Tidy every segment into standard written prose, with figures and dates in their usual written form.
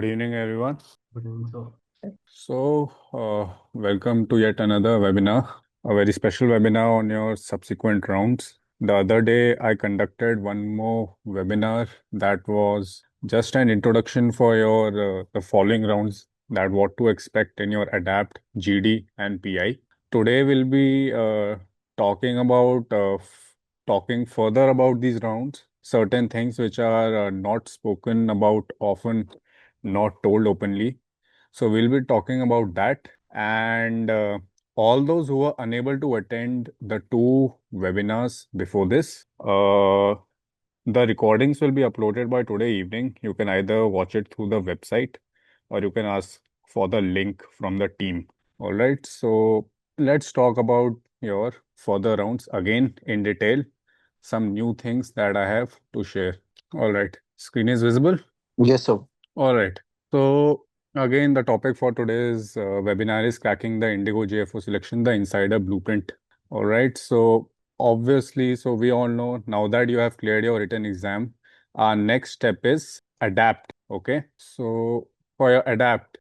Good evening, everyone. Good evening, sir. Welcome to yet another webinar, a very special webinar on your subsequent rounds. The other day, I conducted one more webinar that was just an introduction for your the following rounds, that what to expect in your ADAPT, GD, and PI. Today, we'll be talking about talking further about these rounds, certain things which are not spoken about often, not told openly. So we'll be talking about that, and all those who are unable to attend the two webinars before this, the recordings will be uploaded by today evening. You can either watch it through the website or you can ask for the link from the team. All right, so let's talk about your further rounds again in detail, some new things that I have to share. All right, screen is visible. Yes, sir. All right. So again, the topic for today's webinar is cracking the IndiGo JFO selection, the insider blueprint. All right. So obviously, so we all know now that you have cleared your written exam, our next step is adapt. Okay. So for your adapt,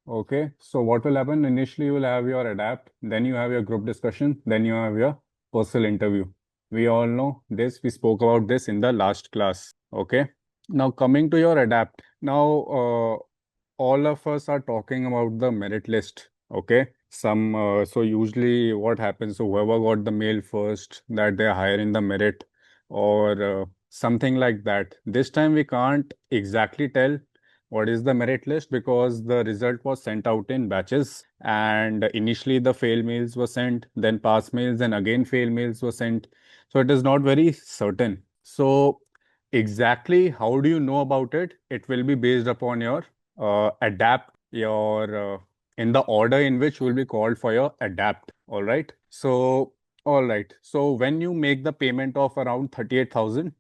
okay. So what will happen? Initially, you will have your adapt, then you have your group discussion, then you have your personal interview. We all know this. We spoke about this in the last class. Okay. Now coming to your adapt. Now, all of us are talking about the merit list. Okay. So usually what happens, so whoever got the mail first that they hire in the merit or something like that. This time we can't exactly tell what is the merit list because the result was sent out in batches, and initially the fail mails were sent, then pass mails, and again fail mails were sent. So it is not very certain. So exactly how do you know about it? It will be based upon your adapt your in the order in which you will be called for your adapt. All right. So when you make the payment of around 38,000,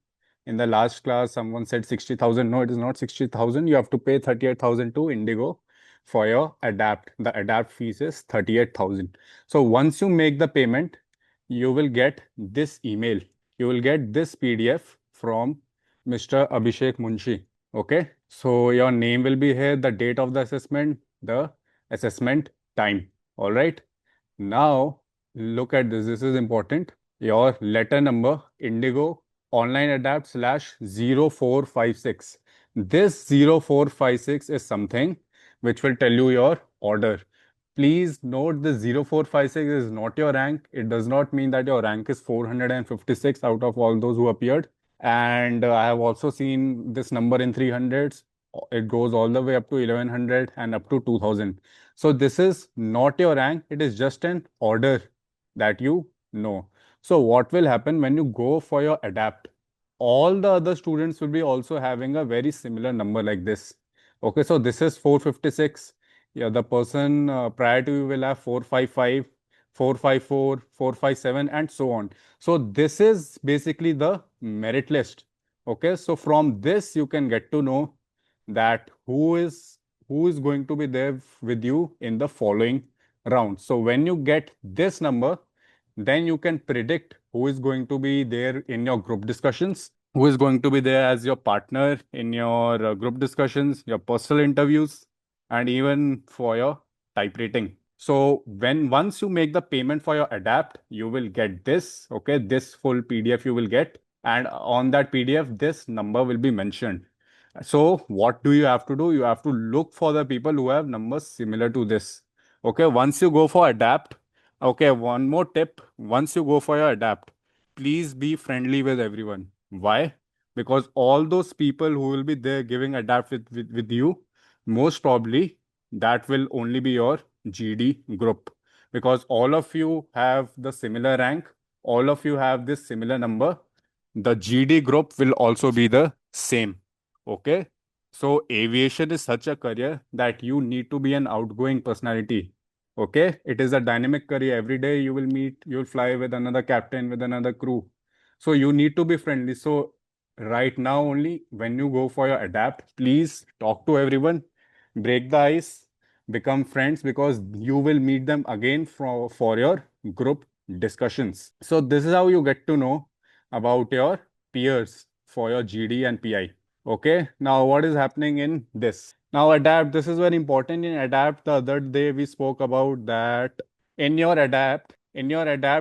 in the last class someone said 60,000. No, it is not 60,000. You have to pay 38,000 to Indigo for your adapt. The adapt fees is 38,000. So once you make the payment, you will get this email. You will get this PDF from Mr. Abhishek Munshi. Okay. So your name will be here, the date of the assessment time. All right. Now look at this. This is important. Your letter number, Indigo online adapt slash 0456. This 0456 is something which will tell you your order. Please note the 0456 is not your rank. It does not mean that your rank is 456 out of all those who appeared. And I have also seen this number in 300s. It goes all the way up to 1100 and up to 2000. So this is not your rank. It is just an order that you know. So what will happen when you go for your adapt? All the other students will be also having a very similar number like this. Okay, so this is 456. Yeah, the person prior to you will have 455, 454, 457, and so on. So this is basically the merit list. Okay, so from this you can get to know that who is going to be there with you in the following round. So when you get this number, then you can predict who is going to be there in your group discussions, who is going to be there as your partner in your group discussions, your personal interviews, and even for your type rating. So once you make the payment for your adapt, you will get this, okay, this full PDF you will get. And on that PDF, this number will be mentioned. So what do you have to do? You have to look for the people who have numbers similar to this. Okay, once you go for adapt, okay, one more tip. Once you go for your adapt, please be friendly with everyone. Why? Because all those people who will be there giving adapt with you, most probably that will only be your GD group. Because all of you have the similar rank, all of you have this similar number. The GD group will also be the same. Okay. So aviation is such a career that you need to be an outgoing personality. Okay. It is a dynamic career. Every day you will meet, you'll fly with another captain, with another crew. So you need to be friendly. So right now only when you go for your adapt, please talk to everyone, break the ice, become friends because you will meet them again for your group discussions. So this is how you get to know about your peers for your GD and PI. Okay, now what is happening in this? Now adapt, this is very important. In adapt, the other day we spoke about that in your adapt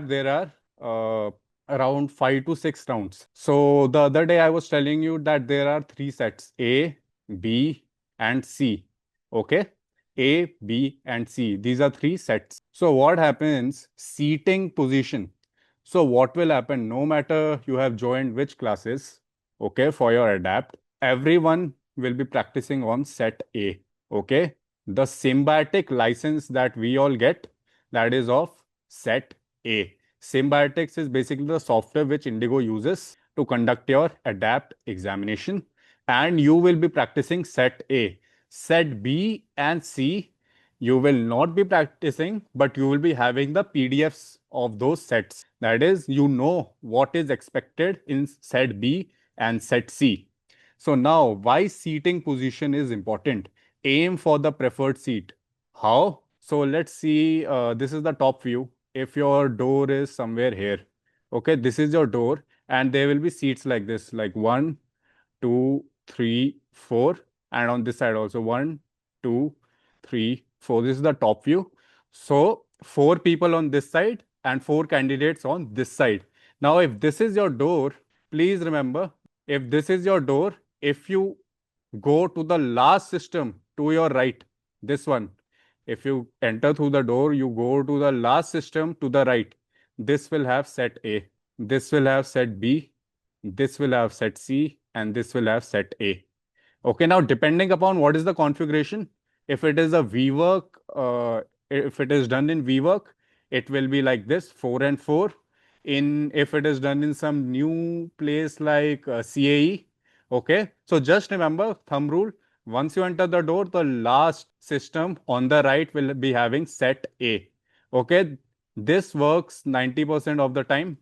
there are around 5 to 6 rounds. So the other day I was telling you that there are three sets, A, B, and C. Okay, A, B, and C. These are three sets. So what happens? Seating position. So what will happen? No matter you have joined which classes, okay, for your adapt, everyone will be practicing on set A. Okay. The symbiotic license that we all get, that is of set A. Symbiotics is basically the software which Indigo uses to conduct your adapt examination. And you will be practicing set A. Set B and C, you will not be practicing, but you will be having the PDFs of those sets. That is, you know what is expected in set B and set C. So now, why seating position is important? Aim for the preferred seat. How? So let's see, this is the top view. If your door is somewhere here, okay, this is your door, and there will be seats like this, like one, two, three, four, and on this side also one, two, three, four. This is the top view. So four people on this side and four candidates on this side. Now, if this is your door, please remember, if this is your door, if you go to the last system to your right, this one, if you enter through the door, you go to the last system to the right. This will have set A. This will have set B. This will have set C, and this will have set A. Okay, now depending upon what is the configuration, if it is a VWork, if it is done in VWork, it will be like this, 4 and 4. If it is done in some new place like CAE, okay. So just remember thumb rule. Once you enter the door, the last system on the right will be having set A. Okay, this works 90% of the time.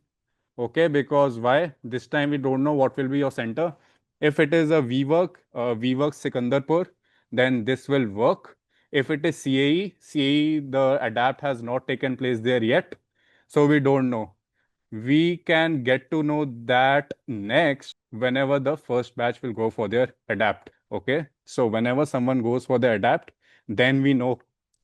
Okay, because why? This time we don't know what will be your center. If it is a VWork Sikandarpur, then this will work. If it is CAE, the adapt has not taken place there yet. So we don't know. We can get to know that next whenever the first batch will go for their adapt. Okay. So whenever someone goes for the adapt, then we know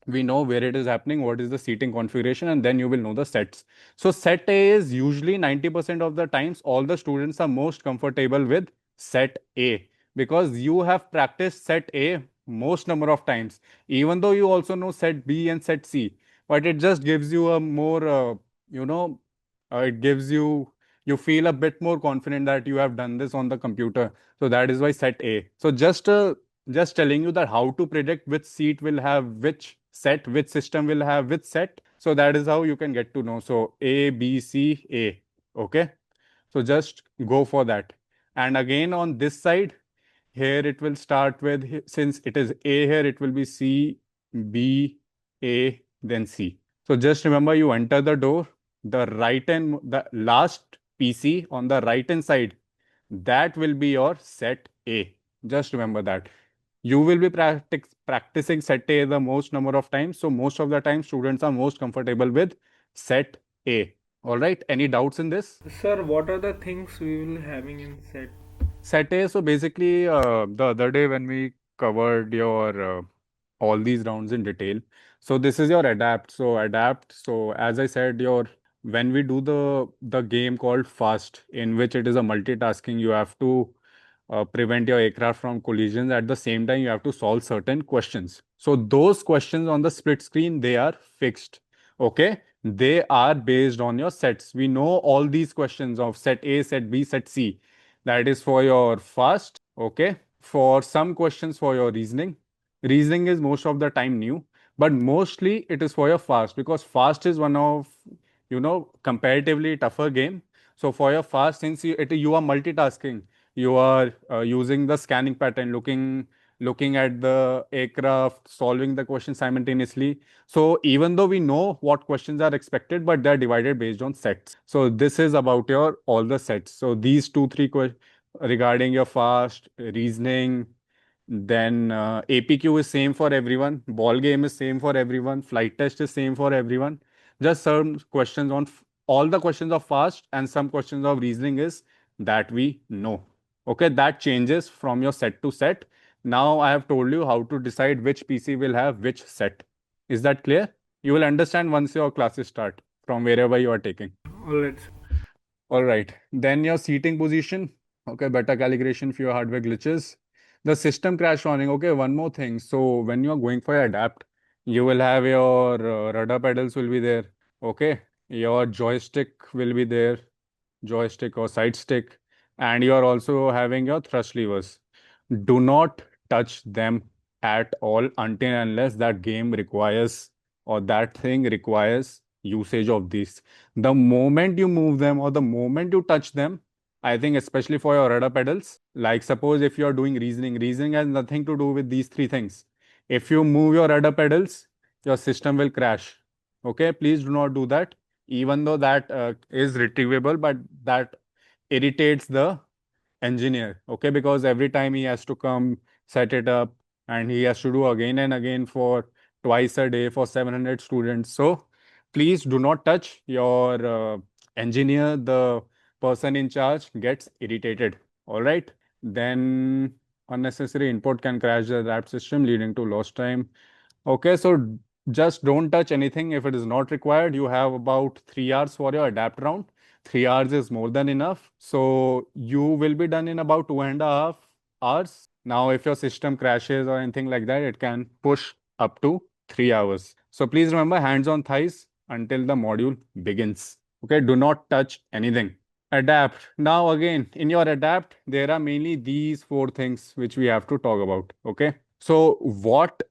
where it is happening, what is the seating configuration, and then you will know the sets. So set A is usually 90% of the times all the students are most comfortable with set A because you have practiced set A most number of times, even though you also know set B and set C, but it just gives you a more, you know, it gives you feel a bit more confident that you have done this on the computer. So that is why set A. So just telling you that how to predict which seat will have which set, which system will have which set. So that is how you can get to know. So A, B, C, A. Okay. So just go for that. And again on this side, here it will start with, since it is A here, it will be C, B, A, then C. So just remember you enter the door, the last PC on the right hand side, that will be your set A. Just remember that. You will be practicing set A the most number of times. So most of the time students are most comfortable with set A. All right. Any doubts in this? Sir, what are the things we will having in set? Set A, so basically, the other day when we covered your all these rounds in detail, so this is your adapt. So adapt. So as I said, your when we do the game called fast, in which it is a multitasking, you have to prevent your aircraft from collisions. At the same time, you have to solve certain questions. So those questions on the split screen, they are fixed. Okay, they are based on your sets. We know all these questions of set A, set B, set C, that is for your fast. Okay, for some questions for your reasoning is most of the time new, but mostly it is for your fast, because fast is one of, comparatively tougher game. So for your fast, since you are multitasking, you are using the scanning pattern, looking at the aircraft, solving the question simultaneously. So even though we know what questions are expected, but they're divided based on sets. So this is about your all the sets. So these two, three regarding your fast reasoning, then APQ is same for everyone. Ball game is same for everyone. Flight test is same for everyone. Just some questions on all the questions of fast and some questions of reasoning is that we know. Okay, that changes from your set to set. Now I have told you how to decide which PC will have which set. Is that clear? You will understand once your classes start from wherever you are taking. Alright. All right. Then your seating position. Okay, better calibration for your hardware glitches. The system crash warning. Okay, one more thing. So when you are going for your adapt, you will have your rudder pedals will be there. Okay, your joystick will be there, joystick or side stick, and you are also having your thrust levers. Do not touch them at all until and unless that game requires or that thing requires usage of these. The moment you move them or the moment you touch them, I think especially for your rudder pedals, like suppose if you are doing reasoning has nothing to do with these three things. If you move your rudder pedals, your system will crash. Okay, please do not do that. Even though that is retrievable, but that irritates the engineer. Okay, because every time he has to come set it up and he has to do again and again for twice a day for 700 students. So please do not touch your engineer. The person in charge gets irritated. All right. Then unnecessary input can crash the RAP system, leading to lost time. Okay, so just don't touch anything if it is not required. You have about 3 hours for your adapt round. 3 hours is more than enough. So you will be done in about 2.5 hours. Now, if your system crashes or anything like that, it can push up to 3 hours. So please remember hands on thighs until the module begins. Okay, do not touch anything. Adapt. Now, again, in your adapt, there are mainly these four things which we have to talk about. Okay. So, what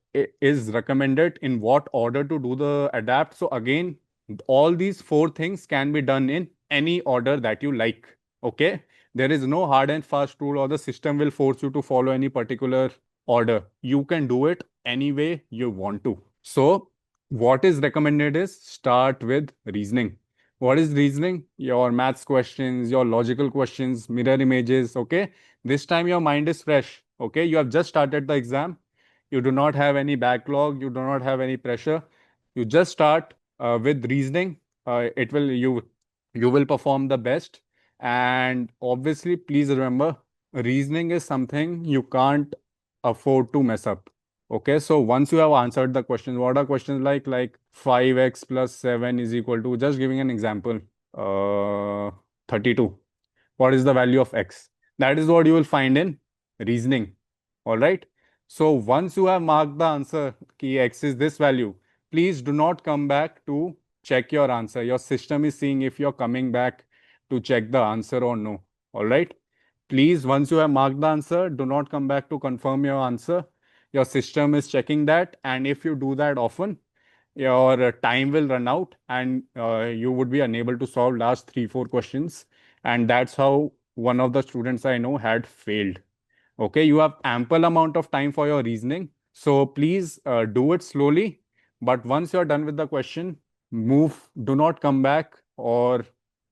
is recommended in what order to do the adapt? So, again, all these four things can be done in any order that you like. Okay. There is no hard and fast rule, or the system will force you to follow any particular order. You can do it any way you want to. So, what is recommended is start with reasoning. What is reasoning? Your maths questions, your logical questions, mirror images. Okay. This time your mind is fresh. Okay. You have just started the exam. You do not have any backlog. You do not have any pressure. You just start with reasoning. It will you will perform the best. And obviously, please remember, reasoning is something you can't afford to mess up. Okay, so once you have answered the questions, what are questions like? Like 5x plus 7 is equal to, just giving an example, 32. What is the value of x? That is what you will find in reasoning. All right. So once you have marked the answer, key x is this value, please do not come back to check your answer. Your system is seeing if you're coming back to check the answer or no. All right. Please, once you have marked the answer, do not come back to confirm your answer. Your system is checking that. And if you do that often, your time will run out and you would be unable to solve last 3 4 questions, and that's how one of the students I know had failed. Okay, you have ample amount of time for your reasoning, so please do it slowly, but once you're done with the question, move, do not come back or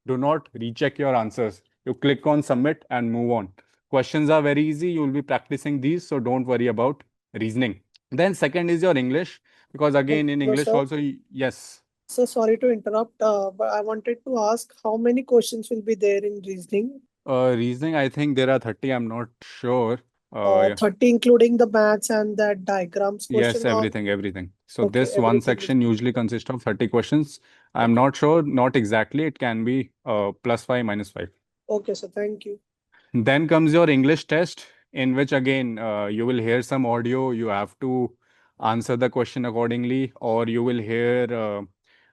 do not recheck your answers. You click on submit and move on. Questions are very easy, you will be practicing these, so don't worry about reasoning. Then second is your English, because again in Hello, English sir. also, yes. So sorry to interrupt, but I wanted to ask how many questions will be there in reasoning? Reasoning, I think there are 30, I'm not sure. Yeah. 30 including the maths and that diagrams Yes, question or everything. So okay, this one everything is section usually consists of 30 questions. I'm okay. not sure, not exactly. It can be +5, -5. Okay, so thank you. Then comes your English test, in which again you will hear some audio. You have to answer the question accordingly, or you will hear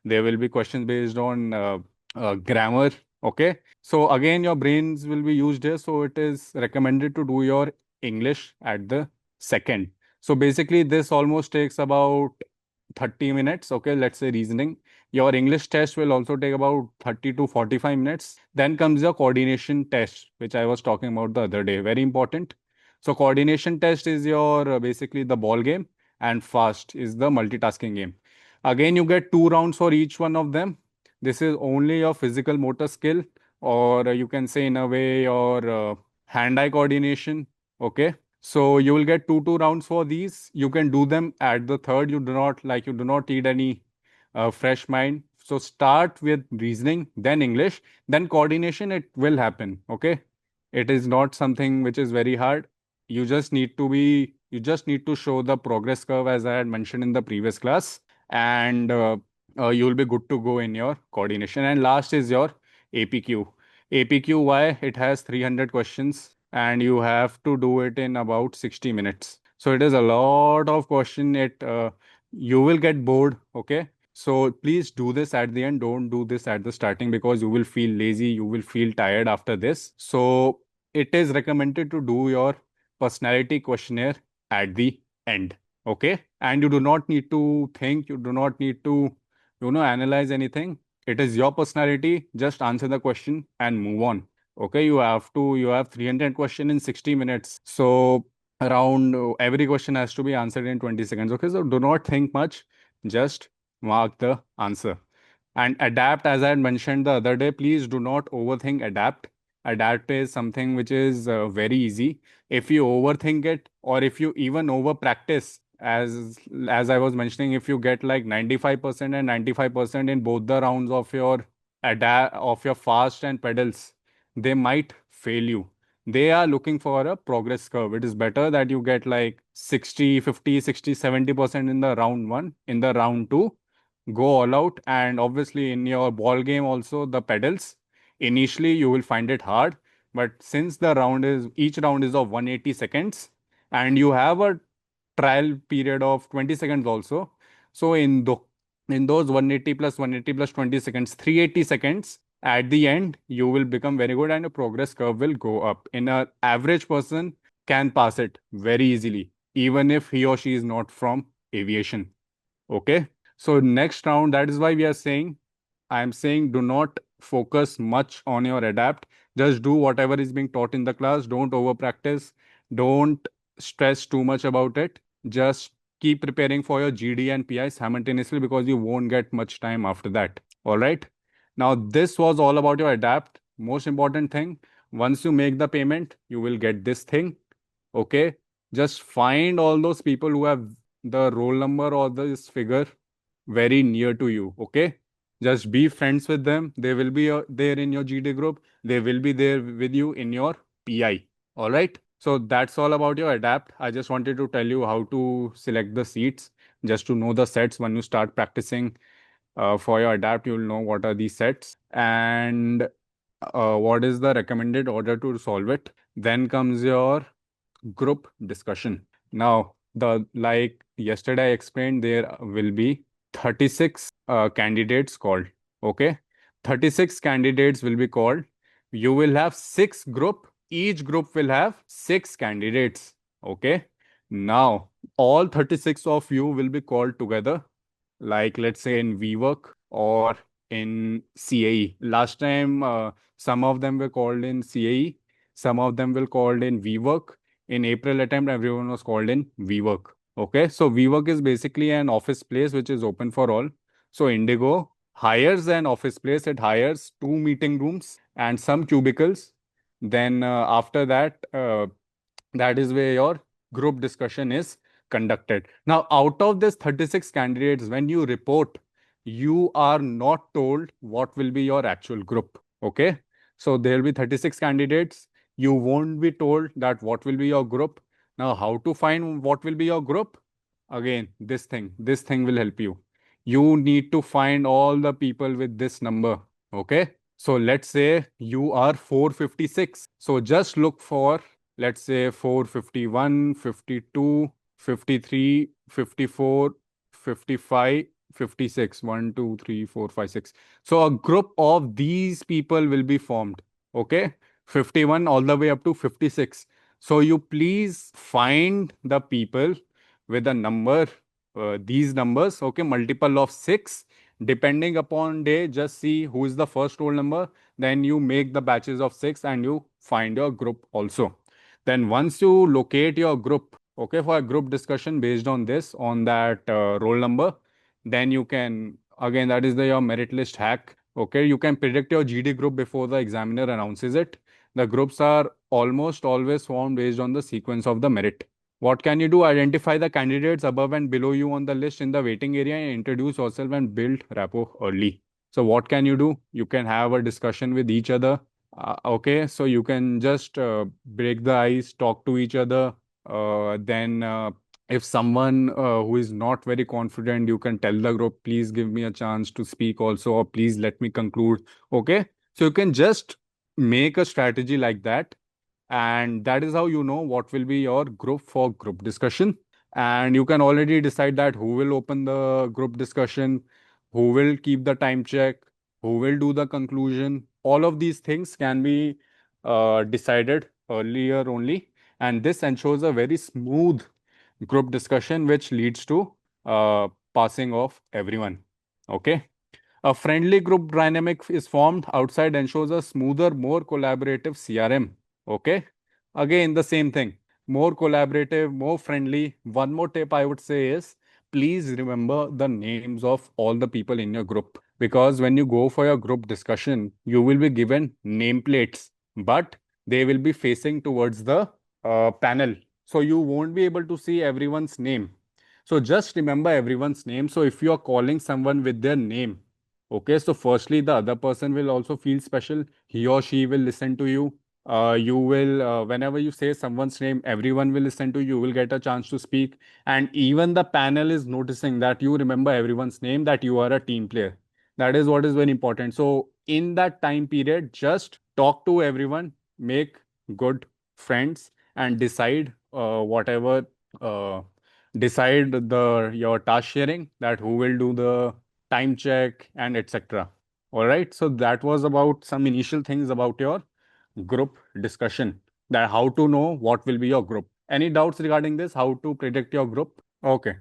there will be questions based on grammar. Okay. So again, your brains will be used here. So it is recommended to do your English at the second. So basically, this almost takes about 30 minutes. Okay, let's say reasoning. Your English test will also take about 30 to 45 minutes. Then comes your coordination test, which I was talking about the other day. Very important. So coordination test is your basically the ball game, and fast is the multitasking game. Again, you get 2 rounds for each one of them. This is only your physical motor skill, or you can say in a way your hand-eye coordination. Okay. So you will get two rounds for these. You can do them at the third. You do not need any fresh mind. So start with reasoning, then English, then coordination. It will happen. Okay. It is not something which is very hard. You just need to show the progress curve as I had mentioned in the previous class, and you'll be good to go in your coordination. And last is your APQ. APQ, why? It has 300 questions and you have to do it in about 60 minutes. So it is a lot of question. You will get bored, okay? So please do this at the end. Don't do this at the starting because you will feel lazy, you will feel tired after this. So it is recommended to do your personality questionnaire at the end. Okay. And you do not need to think, you do not need to, analyze anything. It is your personality. Just answer the question and move on. Okay. You have 300 question in 60 minutes. So around every question has to be answered in 20 seconds. Okay. So do not think much. Just mark the answer. And adapt, as I had mentioned the other day, please do not overthink adapt. Adapt is something which is very easy. If you overthink it, or if you even over practice, as I was mentioning, if you get like 95% and 95% in both the rounds of your fast and pedals, they might fail you. They are looking for a progress curve. It is better that you get like 60, 50, 60, 70% in the round one. In the round two, go all out. And obviously in your ball game also, the pedals, initially you will find it hard, but since each round is of 180 seconds, and you have a trial period of 20 seconds also, so in those 180 plus 180 plus 20 seconds, 380 seconds, at the end you will become very good and your progress curve will go up. In a average person can pass it very easily, even if he or she is not from aviation. Okay. So next round, that is why we are saying, I am saying do not focus much on your adapt. Just do whatever is being taught in the class. Don't over practice. Don't stress too much about it. Just keep preparing for your GD and PI simultaneously because you won't get much time after that. All right. Now, this was all about your adapt. Most important thing, once you make the payment, you will get this thing. Okay. Just find all those people who have the roll number or this figure very near to you. Okay. Just be friends with them. They will be there in your GD group. They will be there with you in your PI. All right. So that's all about your adapt. I just wanted to tell you how to select the seats, just to know the sets. When you start practicing for your adapt, you'll know what are these sets and what is the recommended order to solve it. Then comes your group discussion. Now, the like yesterday I explained, there will be 36 candidates called. Okay, 36 candidates will be called. You will have six group. Each group will have six candidates. Okay. Now, all 36 of you will be called together, like let's say in VWork or in CAE. Last time, some of them were called in CAE, some of them were called in VWork. In April attempt, everyone was called in VWork. Okay, so VWork is basically an office place which is open for all. So Indigo hires an office place. It hires two meeting rooms and some cubicles. Then after that, that is where your group discussion is conducted. Now, out of this 36 candidates, when you report, you are not told what will be your actual group. Okay. So there will be 36 candidates. You won't be told that what will be your group. Now, how to find what will be your group? Again, this thing will help you. You need to find all the people with this number. Okay. So let's say you are 456. So just look for, let's say, 451, 52, 53, 54, 55, 56. 1, 2, 3, 4, 5, 6. So a group of these people will be formed. Okay. 51 all the way up to 56. So you please find the people with a number, these numbers, okay, multiple of 6. Depending upon day, just see who is the first roll number. Then you make the batches of 6 and you find your group also. Then once you locate your group, okay, for a group discussion based on this, on that roll number, then you can, again, that is your merit list hack. Okay, you can predict your GD group before the examiner announces it. The groups are almost always formed based on the sequence of the merit. What can you do? Identify the candidates above and below you on the list in the waiting area and introduce yourself and build rapport early. So what can you do? You can have a discussion with each other. Okay, so you can just break the ice, talk to each other. Then, if someone who is not very confident, you can tell the group, please give me a chance to speak also, or please let me conclude. Okay, so you can just make a strategy like that, and that is how you know what will be your group for group discussion. And you can already decide that who will open the group discussion, who will keep the time check, who will do the conclusion. All of these things can be decided earlier only, and this ensures a very smooth group discussion which leads to passing of everyone. Okay, a friendly group dynamic is formed outside, ensures a smoother, more collaborative CRM. Okay. Again, the same thing. More collaborative, more friendly. One more tip I would say is please remember the names of all the people in your group. Because when you go for your group discussion, you will be given nameplates, but they will be facing towards the panel. So you won't be able to see everyone's name. So just remember everyone's name. So if you are calling someone with their name, okay, so firstly, the other person will also feel special. He or she will listen to you. You will, whenever you say someone's name, everyone will listen to you. You will get a chance to speak. And even the panel is noticing that you remember everyone's name, that you are a team player. That is what is very important. So, in that time period, just talk to everyone, make good friends, and decide whatever. Decide the your task sharing, that who will do the time check and etc. All right. So that was about some initial things about your group discussion, that how to know what will be your group. Any doubts regarding this? How to predict your group? Okay.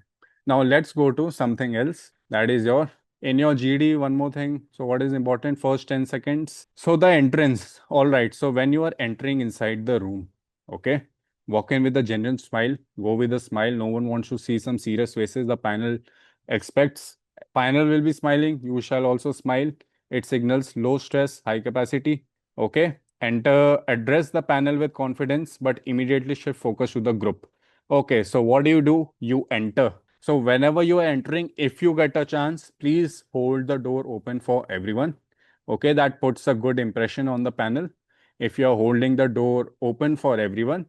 Now let's go to something else. That is your in your GD, one more thing. So what is important? First 10 seconds. So the entrance. All right. So when you are entering inside the room, okay, walk in with a genuine smile. Go with a smile. No one wants to see some serious faces. The panel expects. Panel will be smiling. You shall also smile. It signals low stress, high capacity. Okay. Enter, address the panel with confidence, but immediately shift focus to the group. Okay, so what do? You enter. So whenever you are entering, if you get a chance, please hold the door open for everyone. Okay, that puts a good impression on the panel. If you're holding the door open for everyone,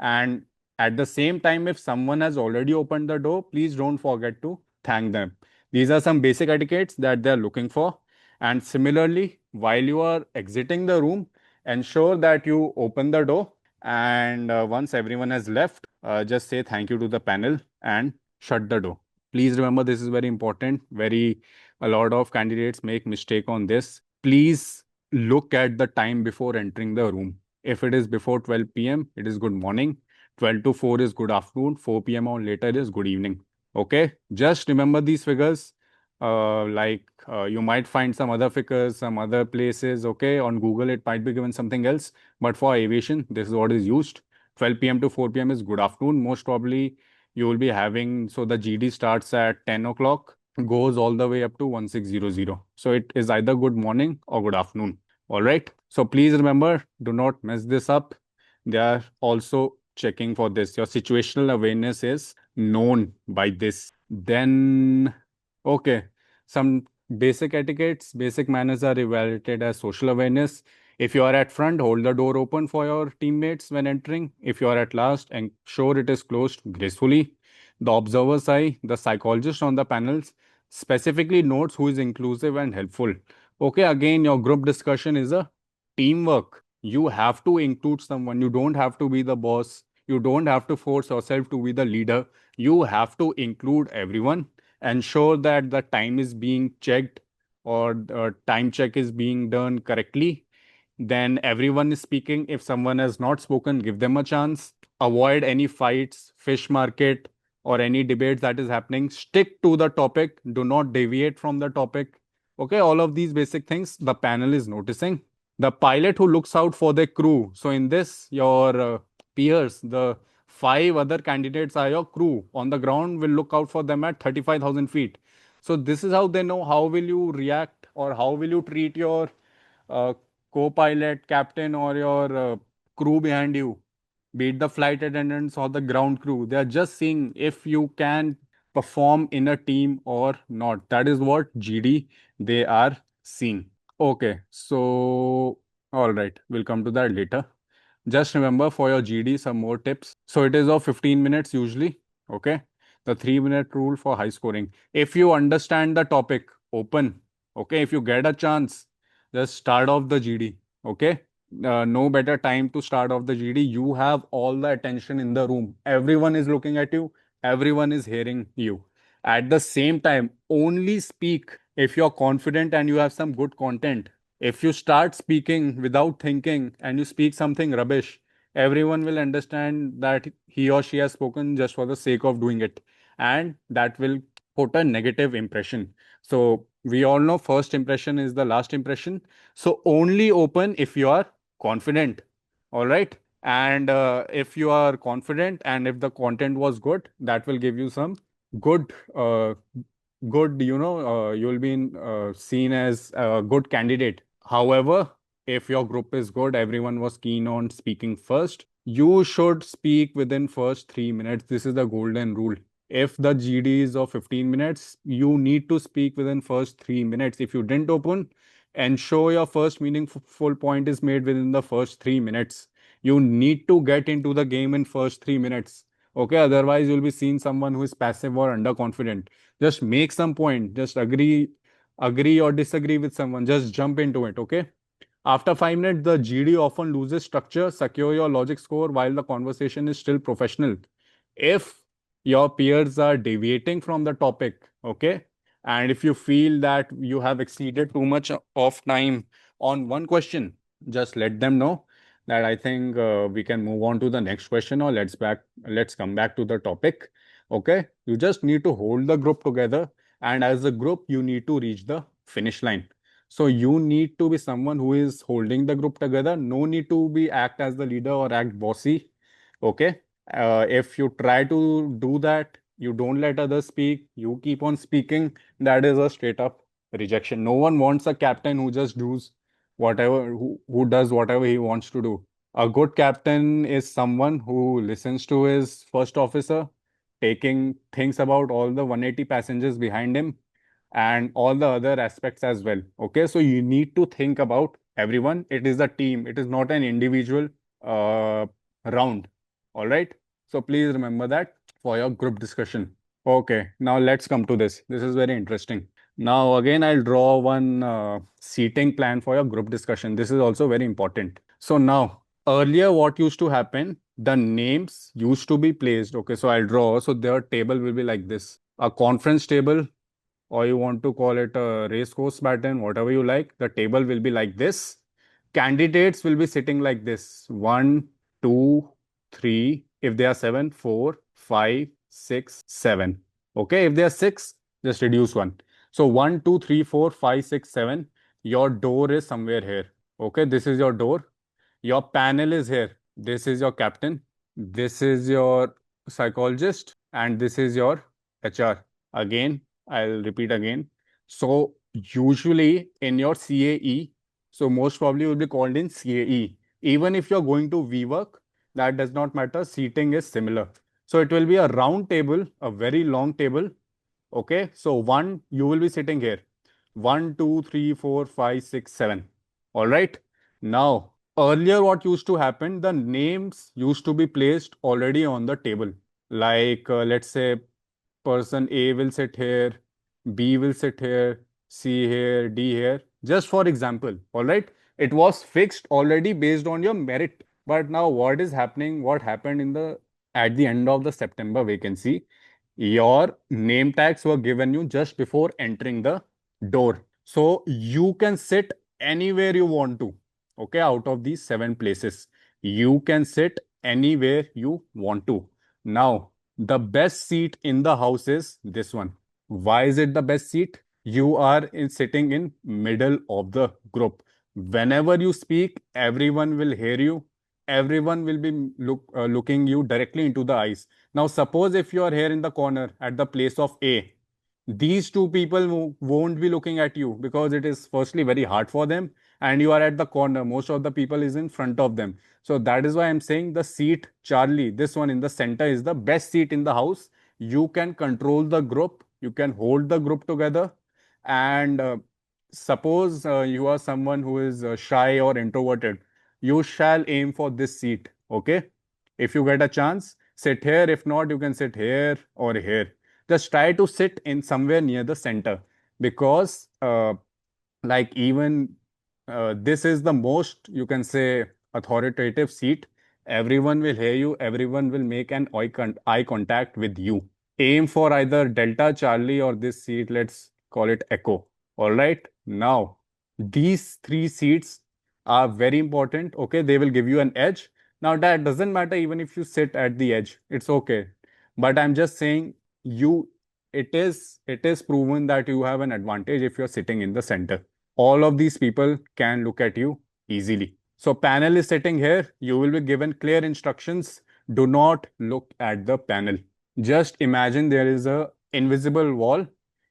and at the same time, if someone has already opened the door, please don't forget to thank them. These are some basic etiquettes that they're looking for. And similarly, while you are exiting the room, ensure that you open the door, and once everyone has left, just say thank you to the panel and shut the door. Please remember, this is very important. Very A lot of candidates make mistake on this. Please look at the time before entering the room. If it is before 12 p.m., it is good morning. 12 to 4 is good afternoon. 4 p.m. or later is good evening. Okay, just remember these figures. You might find some other figures, some other places. Okay, on Google it might be given something else, but for aviation, this is what is used. 12 p.m. to 4 p.m. is good afternoon. Most probably you will be having, so the GD starts at 10 o'clock, goes all the way up to 1600. So it is either good morning or good afternoon. All right. So please remember, do not mess this up. They are also checking for this. Your situational awareness is known by this. Then, okay, some basic etiquettes, basic manners are evaluated as social awareness. If you are at front, hold the door open for your teammates when entering. If you are at last, ensure it is closed gracefully. The observer's eye, the psychologist on the panels, specifically notes who is inclusive and helpful. Okay, again, your group discussion is a teamwork. You have to include someone. You don't have to be the boss. You don't have to force yourself to be the leader. You have to include everyone. Ensure that the time is being checked, or the time check is being done correctly. Then everyone is speaking. If someone has not spoken, give them a chance. Avoid any fights, fish market, or any debates that is happening. Stick to the topic. Do not deviate from the topic. Okay, all of these basic things the panel is noticing. The pilot who looks out for the crew. So in this, your peers, the five other candidates are your crew on the ground, will look out for them at 35,000 feet. So this is how they know how will you react, or how will you treat your uh, co-pilot, captain, or your crew behind you, be it the flight attendants or the ground crew. They are just seeing if you can perform in a team or not. That is what GD they are seeing. Okay, so All right, we'll come to that later. Just remember for your GD, some more tips. So it is of 15 minutes usually. Okay. The 3-minute rule for high scoring. If you understand the topic, open. Okay. If you get a chance, just start off the GD. Okay. No better time to start off the GD. You have all the attention in the room. Everyone is looking at you. Everyone is hearing you. At the same time, only speak if you're confident and you have some good content. If you start speaking without thinking and you speak something rubbish, everyone will understand that he or she has spoken just for the sake of doing it. And that will put a negative impression. So we all know first impression is the last impression. So only open if you are confident. All right. And if you are confident and if the content was good, that will give you some good good, you'll be seen as a good candidate. However, if your group is good, everyone was keen on speaking first, you should speak within first 3 minutes. This is the golden rule. If the GD is of 15 minutes, you need to speak within first 3 minutes. If you didn't open, ensure your first meaningful point is made within the first 3 minutes. You need to get into the game in first 3 minutes. Okay, otherwise you'll be seeing someone who is passive or underconfident. Just make some point. Just agree or disagree with someone. Just jump into it. Okay. After 5 minutes, the GD often loses structure. Secure your logic score while the conversation is still professional. If your peers are deviating from the topic, okay, and if you feel that you have exceeded too much of time on one question, just let them know that I think we can move on to the next question, or let's come back to the topic. Okay, you just need to hold the group together, and as a group, you need to reach the finish line. So you need to be someone who is holding the group together. No need to be act as the leader or act bossy. Okay. If you try to do that, you don't let others speak, you keep on speaking, that is a straight up rejection. No one wants a captain who just does who does whatever he wants to do. A good captain is someone who listens to his first officer, taking thinks about all the 180 passengers behind him and all the other aspects as well. Okay, so you need to think about everyone. It is a team, it is not an individual round. All right. So please remember that for your group discussion. Okay, now let's come to this. This is very interesting. Now, again, I'll draw one seating plan for your group discussion. This is also very important. So now, earlier, what used to happen? The names used to be placed. Okay, so I'll draw. So their table will be like this: a conference table, or you want to call it a race course pattern, whatever you like. The table will be like this. Candidates will be sitting like this: one, two, three. If they are seven, four, five, six, seven. Okay, if they are six, just reduce one. So one, two, three, four, five, six, seven. Your door is somewhere here. Okay, this is your door. Your panel is here. This is your captain. This is your psychologist. And this is your HR. Again, I'll repeat again. So, usually in your CAE, so most probably will be called in CAE. Even if you're going to VWork, that does not matter. Seating is similar. So, it will be a round table, a very long table. Okay. So, one, you will be sitting here. One, two, three, four, five, six, seven. All right. Now, earlier, what used to happen, the names used to be placed already on the table. Like, let's say, person A will sit here, B will sit here, C here, D here. Just for example, all right. It was fixed already based on your merit. But now, what is happening? What happened in the at the end of the September vacancy? Your name tags were given you just before entering the door. So you can sit anywhere you want to. Okay, out of these 7 places, you can sit anywhere you want to. Now, the best seat in the house is this one. Why is it the best seat? You are sitting in middle of the group. Whenever you speak, everyone will hear you. Everyone will be looking you directly into the eyes. Now, suppose if you are here in the corner at the place of A, these two people won't be looking at you because it is firstly very hard for them, and you are at the corner. Most of the people is in front of them. So that is why I'm saying the seat Charlie, this one in the center, is the best seat in the house. You can control the group, you can hold the group together, and suppose you are someone who is shy or introverted, you shall aim for this seat. Okay. If you get a chance, sit here. If not, you can sit here or here. Just try to sit in somewhere near the center, because like even this is the most, you can say, authoritative seat. Everyone will hear you, everyone will make an eye contact with you. Aim for either Delta, Charlie, or this seat, let's call it Echo. All right. Now, these three seats are very important. Okay. They will give you an edge. Now, that doesn't matter even if you sit at the edge, it's okay. But I'm just saying, you, it is proven that you have an advantage if you're sitting in the center. All of these people can look at you easily. So panel is sitting here. You will be given clear instructions. Do not look at the panel. Just imagine there is a invisible wall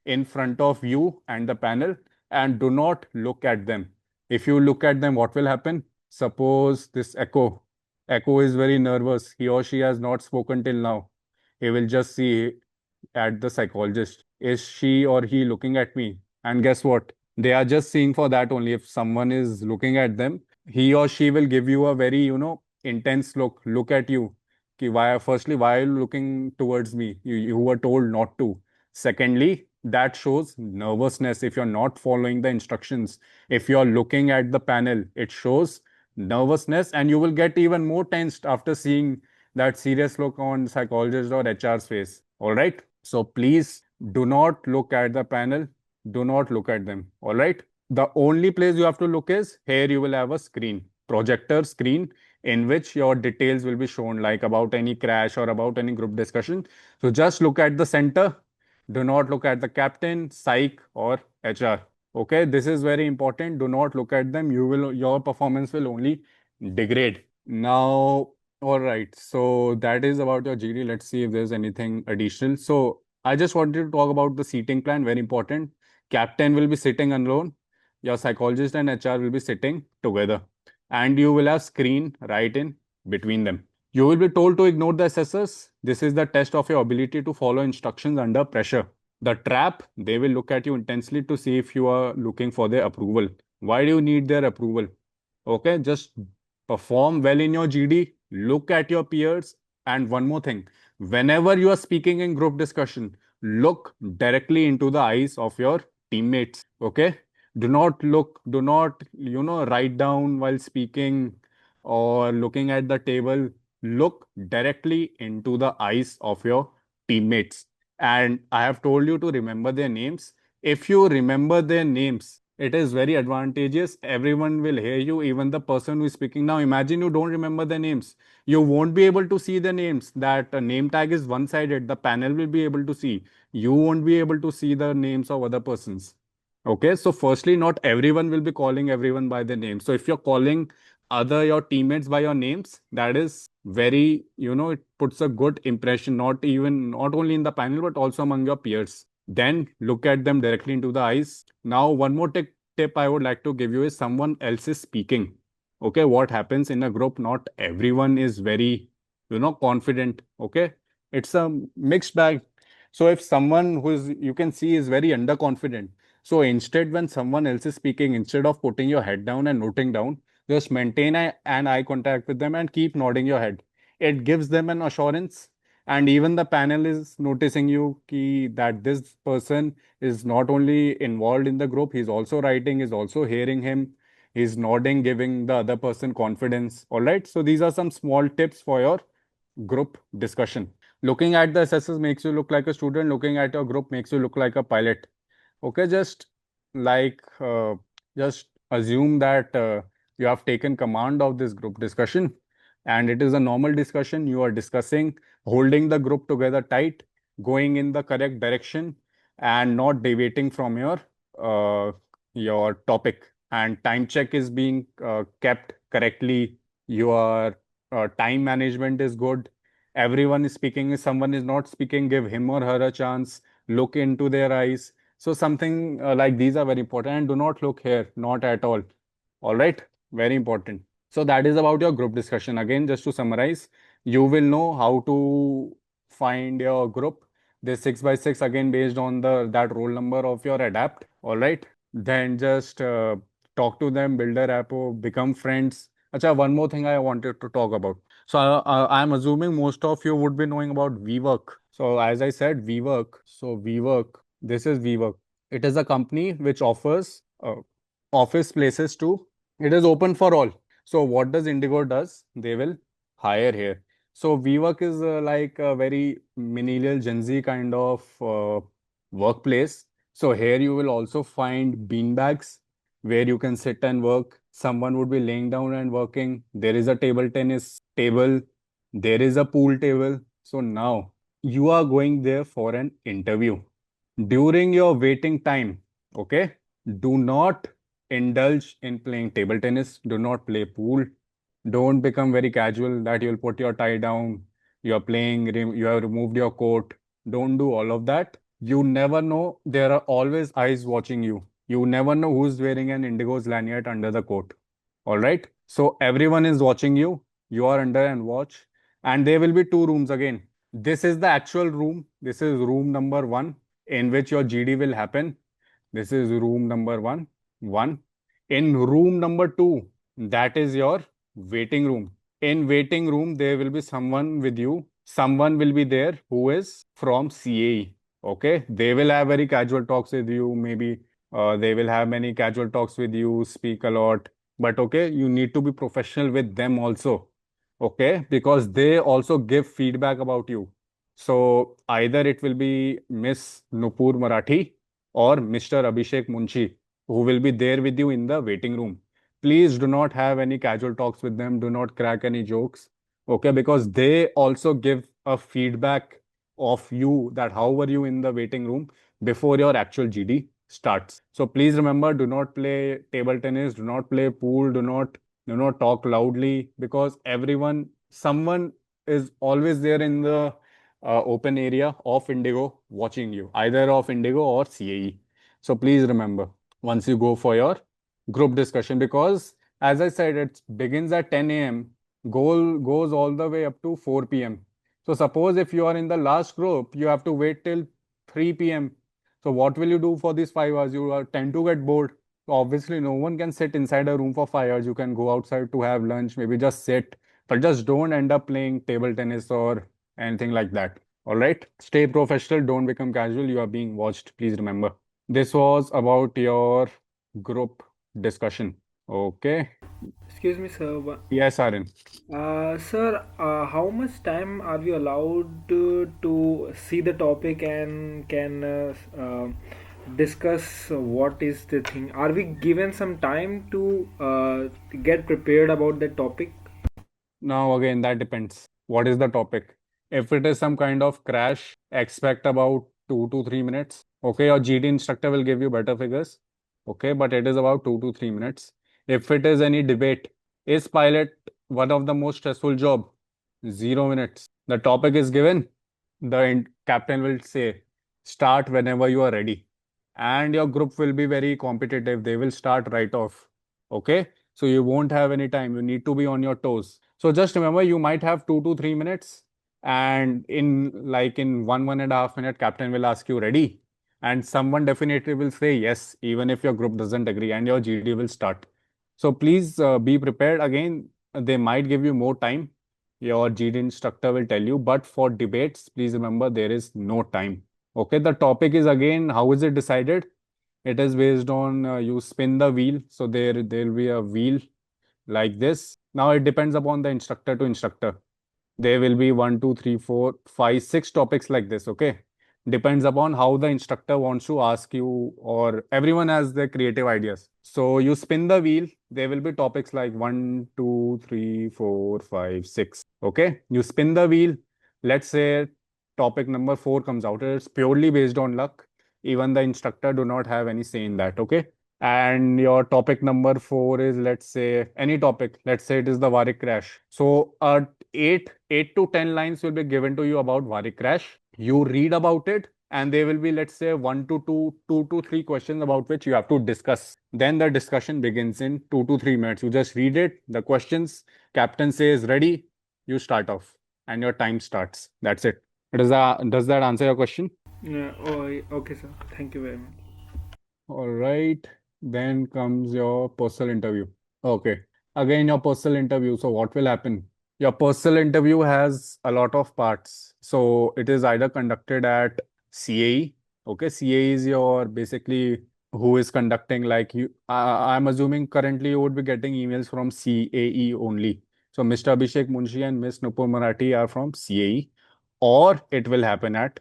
in front of you and the panel, and do not look at them. If you look at them, what will happen? Suppose this Echo is very nervous. He or she has not spoken till now. He will just see at the psychologist. Is she or he looking at me? And guess what? They are just seeing for that only. If someone is looking at them, he or she will give you a very, intense look at you. Ki why, firstly, why are you looking towards me? You were told not to. Secondly, that shows nervousness. If you're not following the instructions, if you're looking at the panel, it shows nervousness, and you will get even more tensed after seeing that serious look on psychologist or HR's face. All right. So please do not look at the panel. Do not look at them. All right. The only place you have to look is here. You will have a screen, projector screen, in which your details will be shown, like about any crash or about any group discussion. So just look at the center. Do not look at the captain, psych, or HR. Okay. This is very important. Do not look at them. Your performance will only degrade. Now, all right. So that is about your GD. Let's see if there's anything additional. So I just wanted to talk about the seating plan. Very important. Captain will be sitting alone. Your psychologist and HR will be sitting together. And you will have screen right in between them. You will be told to ignore the assessors. This is the test of your ability to follow instructions under pressure. The trap, they will look at you intensely to see if you are looking for their approval. Why do you need their approval? Okay, just perform well in your GD, look at your peers, and one more thing, whenever you are speaking in group discussion, look directly into the eyes of your teammates. Okay, do not, write down while speaking or looking at the table. Look directly into the eyes of your teammates. And I have told you to remember their names. If you remember their names, it is very advantageous. Everyone will hear you, even the person who is speaking. Now, imagine you don't remember their names. You won't be able to see the names. That name tag is one sided. The panel will be able to see. You won't be able to see the names of other persons. Okay, so firstly, not everyone will be calling everyone by their name. So if you're calling your teammates by your names, that is very, it puts a good impression, not only in the panel, but also among your peers. Then look at them directly into the eyes. Now, one more tip I would like to give you is someone else is speaking. Okay, what happens in a group? Not everyone is very, confident. Okay, it's a mixed bag. So if someone who is, you can see, is very underconfident, so instead, when someone else is speaking, instead of putting your head down and noting down, just maintain an eye contact with them and keep nodding your head. It gives them an assurance, and even the panel is noticing that this person is not only involved in the group, he's also writing, is also hearing him, he's nodding, giving the other person confidence. All right. So these are some small tips for your group discussion. Looking at the assessors makes you look like a student. Looking at your group makes you look like a pilot. Okay, like uh, just assume that you have taken command of this group discussion, and it is a normal discussion. You are discussing, holding the group together tight, going in the correct direction, and not deviating from uh, your topic. And time check is being kept correctly. Your time management is good. Everyone is speaking. If someone is not speaking, give him or her a chance. Look into their eyes. So something like these are very important. And do not look here, not at all. All right, very important. So that is about your group discussion. Again, just to summarize, you will know how to find your group. This 6 by 6 again based on the that roll number of your adapt. All right. then just talk to them, build a rapport, become friends. Acha, one more thing I wanted to talk about. So I'm assuming most of you would be knowing about WeWork. So as I said, WeWork. So WeWork, this is WeWork. It is a company which offers office places to. It is open for all. So what does Indigo does? They will hire here. So WeWork is like a very millennial Gen Z kind of workplace. So here you will also find beanbags where you can sit and work. Someone would be laying down and working. There is a table tennis table. There is a pool table. So now you are going there for an interview. During your waiting time, okay, do not indulge in playing table tennis. Do not play pool. Don't become very casual that you'll put your tie down. You're playing, you have removed your coat. Don't do all of that. You never know. There are always eyes watching you. You never know who's wearing an Indigo's lanyard under the coat. All right. So everyone is watching you. You are under and watch. And there will be two rooms again. This is the actual room. This is room number one in which your GD will happen. This is room number one. One. In room number two, that is your waiting room. In waiting room, there will be someone with you. Someone will be there who is from CAE. Okay. They will have very casual talks with you. Maybe they will have many casual talks with you, speak a lot. But okay, you need to be professional with them also. Okay. Because they also give feedback about you. So either it will be Miss Nupur Marathi or Mr. Abhishek Munshi, who will be there with you in the waiting room. Please do not have any casual talks with them. Do not crack any jokes. Okay, because they also give a feedback of you that how were you in the waiting room before your actual GD starts. So please remember, do not play table tennis, do not play pool, do not talk loudly because someone is always there in the open area of Indigo watching you, either of Indigo or CAE. So please remember once you go for your group discussion, because as I said, it begins at 10 a.m. Goal goes all the way up to 4 p.m. So suppose if you are in the last group, you have to wait till 3 p.m. So what will you do for these 5 hours? You are tend to get bored. So obviously, no one can sit inside a room for 5 hours. You can go outside to have lunch, maybe just sit, but just don't end up playing table tennis or anything like that. All right. Stay professional. Don't become casual. You are being watched. Please remember. This was about your group discussion. Okay. Excuse me, sir. Yes, Arun. Sir, how much time are we allowed to see the topic and can discuss what is the thing? Are we given some time to get prepared about the topic? Now, again, that depends. What is the topic? If it is some kind of crash, expect about 2 to 3 minutes. Okay, your GD instructor will give you better figures. Okay, but it is about 2 to 3 minutes. If it is any debate, is pilot one of the most stressful job? 0 minutes. The topic is given. The captain will say, start whenever you are ready. And your group will be very competitive. They will start right off. Okay, so you won't have any time. You need to be on your toes. So just remember, you might have 2 to 3 minutes, and in 1.5 minute, captain will ask you ready, and someone definitely will say yes, even if your group doesn't agree, and your GD will start. So please be prepared. Again, they might give you more time. Your GD instructor will tell you, but for debates, please remember there is no time. Okay, the topic is again, how is it decided? It is based on you spin the wheel. So there'll be a wheel like this. Now it depends upon the instructor to instructor. There will be one, two, three, four, five, six topics like this. Okay. Depends upon how the instructor wants to ask you, or everyone has their creative ideas. So you spin the wheel, there will be topics like one, two, three, four, five, six. Okay. You spin the wheel. Let's say topic number four comes out. It's purely based on luck. Even the instructor do not have any say in that. Okay. And your topic number four is, let's say, any topic. Let's say it is the Varik crash. So, 8 to 10 lines will be given to you about Varik crash. You read about it, and there will be, let's say, one to two, 2 to 3 questions about which you have to discuss. Then the discussion begins in 2 to 3 minutes. You just read it, the questions, captain says ready, you start off, and your time starts. That's it. Does that answer your question? Oh, okay, sir. Thank you very much. All right. Then comes your personal interview. Okay. Again, your personal interview. So what will happen? Your personal interview has a lot of parts. So it is either conducted at CAE. Okay, CAE is your basically who is conducting like you. I'm assuming currently you would be getting emails from CAE only. So Mr. Abhishek Munshi and Miss Nupur Marathi are from CAE, or it will happen at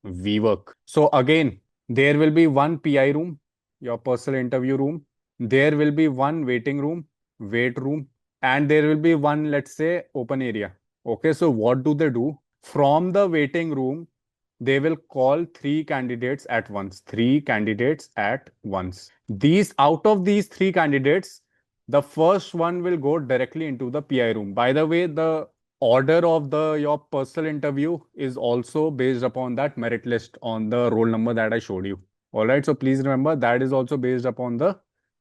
WeWork. So again, there will be one PI room, your personal interview room. There will be one waiting room, wait room, and there will be one, let's say, open area. Okay, so what do they do? From the waiting room, they will call three candidates at once. Three candidates at once. These out of these three candidates, the first one will go directly into the PI room. By the way, the order of the your personal interview is also based upon that merit list on the roll number that I showed you. All right, so please remember that is also based upon the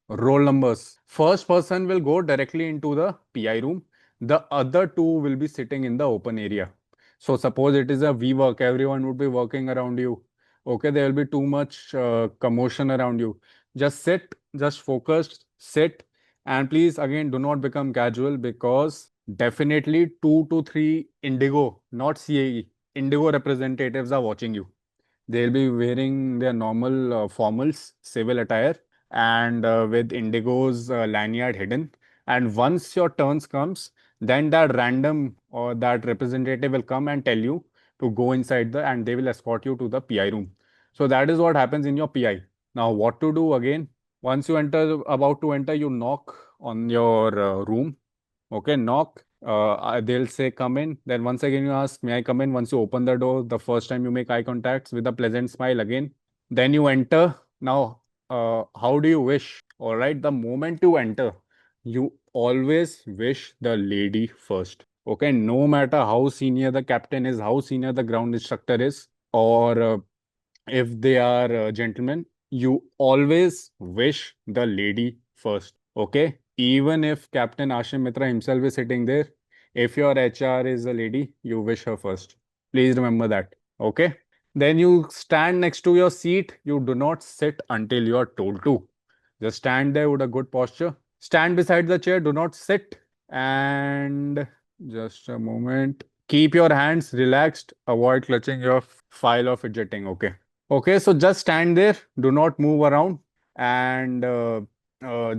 roll numbers. First person will go directly into the PI room. The other two will be sitting in the open area. So suppose it is a V work, everyone would be working around you. Okay, there will be too much commotion around you. Just sit, just focus, sit, and please again do not become casual because definitely two to three Indigo, not CAE, Indigo representatives are watching you. They'll be wearing their normal formals, civil attire, and with Indigo's lanyard hidden. And once your turns comes, then that random or that representative will come and tell you to go inside the and they will escort you to the PI room. So that is what happens in your PI. Now, what to do again? Once you enter, about to enter, you knock on your room. Okay, knock. They'll say come in. Then once again you ask, may I come in? Once you open the door, the first time you make eye contacts with a pleasant smile again. Then you enter. Now, how do you wish? All right, the moment you enter, you always wish the lady first. Okay, no matter how senior the captain is, how senior the ground instructor is, or if they are gentlemen, you always wish the lady first. Okay, even if Captain Ashim Mitra himself is sitting there, if your HR is a lady, you wish her first. Please remember that. Okay, then you stand next to your seat. You do not sit until you are told to. Just stand there with a good posture. Stand beside the chair. Do not sit. And just a moment. Keep your hands relaxed. Avoid clutching your file or fidgeting. Okay. Okay, so just stand there, do not move around, and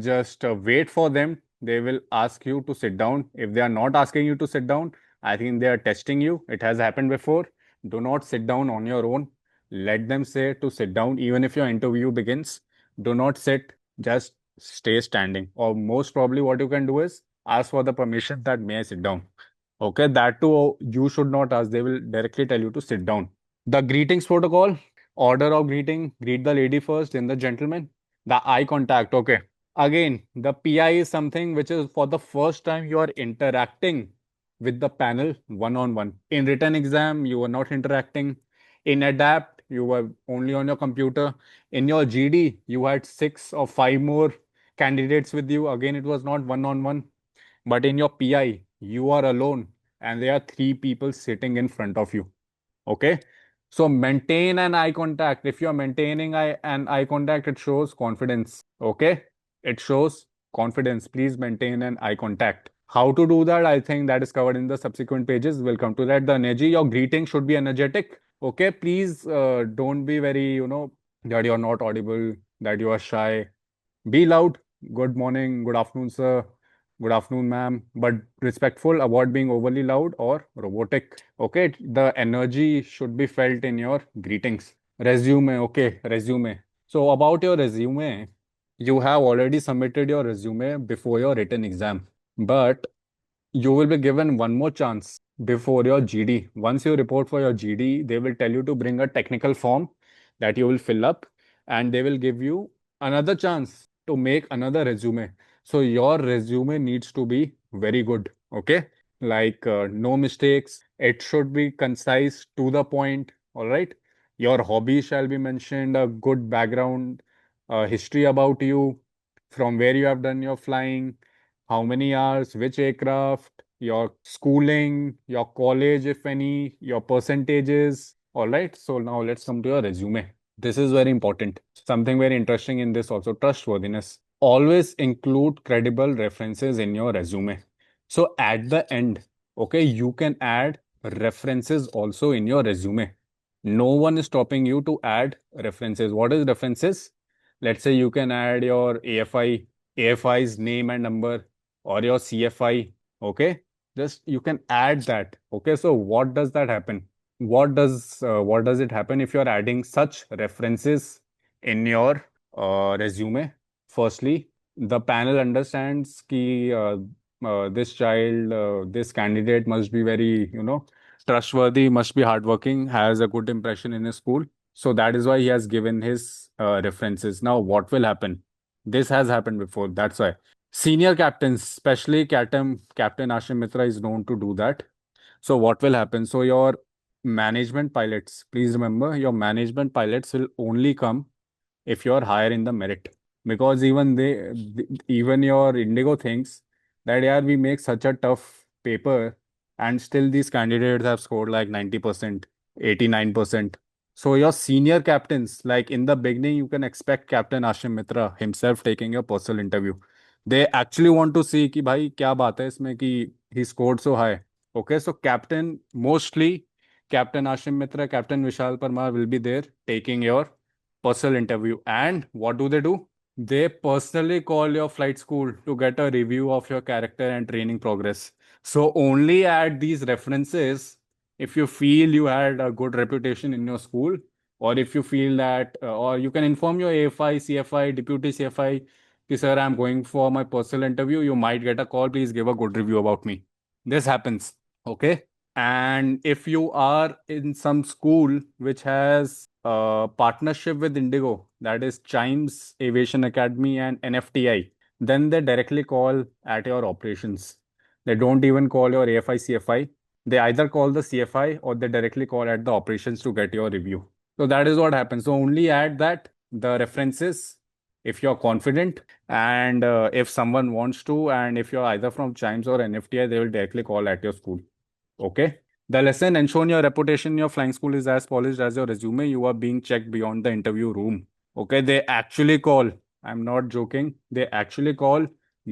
just wait for them. They will ask you to sit down. If they are not asking you to sit down, I think they are testing you. It has happened before. Do not sit down on your own. Let them say to sit down, even if your interview begins. Do not sit, just stay standing. Or most probably, what you can do is ask for the permission that may I sit down. Okay, that too, you should not ask. They will directly tell you to sit down. The greetings protocol, order of greeting, greet the lady first, then the gentleman. The eye contact, okay. Again, the PI is something which is for the first time you are interacting with the panel one on one. In written exam, you were not interacting. In adapt, you were only on your computer. In your GD, you had six or five more candidates with you. Again, it was not one on one. But in your PI, you are alone and there are three people sitting in front of you. Okay. So maintain an eye contact. If you're maintaining an eye contact, it shows confidence. Okay. It shows confidence. Please maintain an eye contact. How to do that? I think that is covered in the subsequent pages. We'll come to that. The energy, your greeting should be energetic. Okay. Please don't be very, that you're not audible, that you are shy. Be loud. Good morning, good afternoon, sir. Good afternoon, ma'am. But respectful, avoid being overly loud or robotic. Okay, the energy should be felt in your greetings. Resume, okay, resume. So, about your resume, you have already submitted your resume before your written exam. But you will be given one more chance before your GD. Once you report for your GD, they will tell you to bring a technical form that you will fill up and they will give you another chance to make another resume. So your resume needs to be very good. Okay. Like no mistakes. It should be concise to the point. All right. Your hobby shall be mentioned, a good background, history about you, from where you have done your flying, how many hours, which aircraft, your schooling, your college, if any, your percentages. All right. So now let's come to your resume. This is very important. Something very interesting in this also, trustworthiness. Always include credible references in your resume. So at the end, okay, you can add references also in your resume. No one is stopping you to add references. What is references? Let's say you can add your AFI's name and number, or your CFI. Okay, just you can add that. Okay, so what does that happen? What does it happen if you're adding such references in your resume? Firstly, the panel understands ki this candidate must be very, trustworthy, must be hardworking, has a good impression in his school. So that is why he has given his references. Now, what will happen? This has happened before. That's why senior captains, especially Captain Ashim Mitra, is known to do that. So what will happen? So your management pilots, please remember, your management pilots will only come if you're higher in the merit, because even your Indigo thinks that, yeah, we make such a tough paper and still these candidates have scored like 90%, 89%. So your senior captains, like in the beginning, you can expect Captain Ashim Mitra himself taking your personal interview. They actually want to see कि भाई क्या बात है इसमें कि he scored so high. Okay, so Captain Ashim Mitra, Captain Vishal Parmar will be there taking your personal interview. And what do? They personally call your flight school to get a review of your character and training progress. So only add these references if you feel you had a good reputation in your school, or if you feel that, or you can inform your AFI, CFI, deputy CFI, कि, sir, I'm going for my personal interview. You might get a call. Please give a good review about me. This happens. Okay. And if you are in some school which has a partnership with Indigo, that is Chimes Aviation Academy and NFTI, then they directly call at your operations. They don't even call your AFI, CFI. They either call the CFI or they directly call at the operations to get your review. So that is what happens. So only add that the references if you're confident, and if someone wants to, and if you're either from Chimes or NFTI, they will directly call at your school. Okay. The lesson: ensure your reputation in your flying school is as polished as your resume. You are being checked beyond the interview room. Okay. They actually call. I'm not joking. They actually call.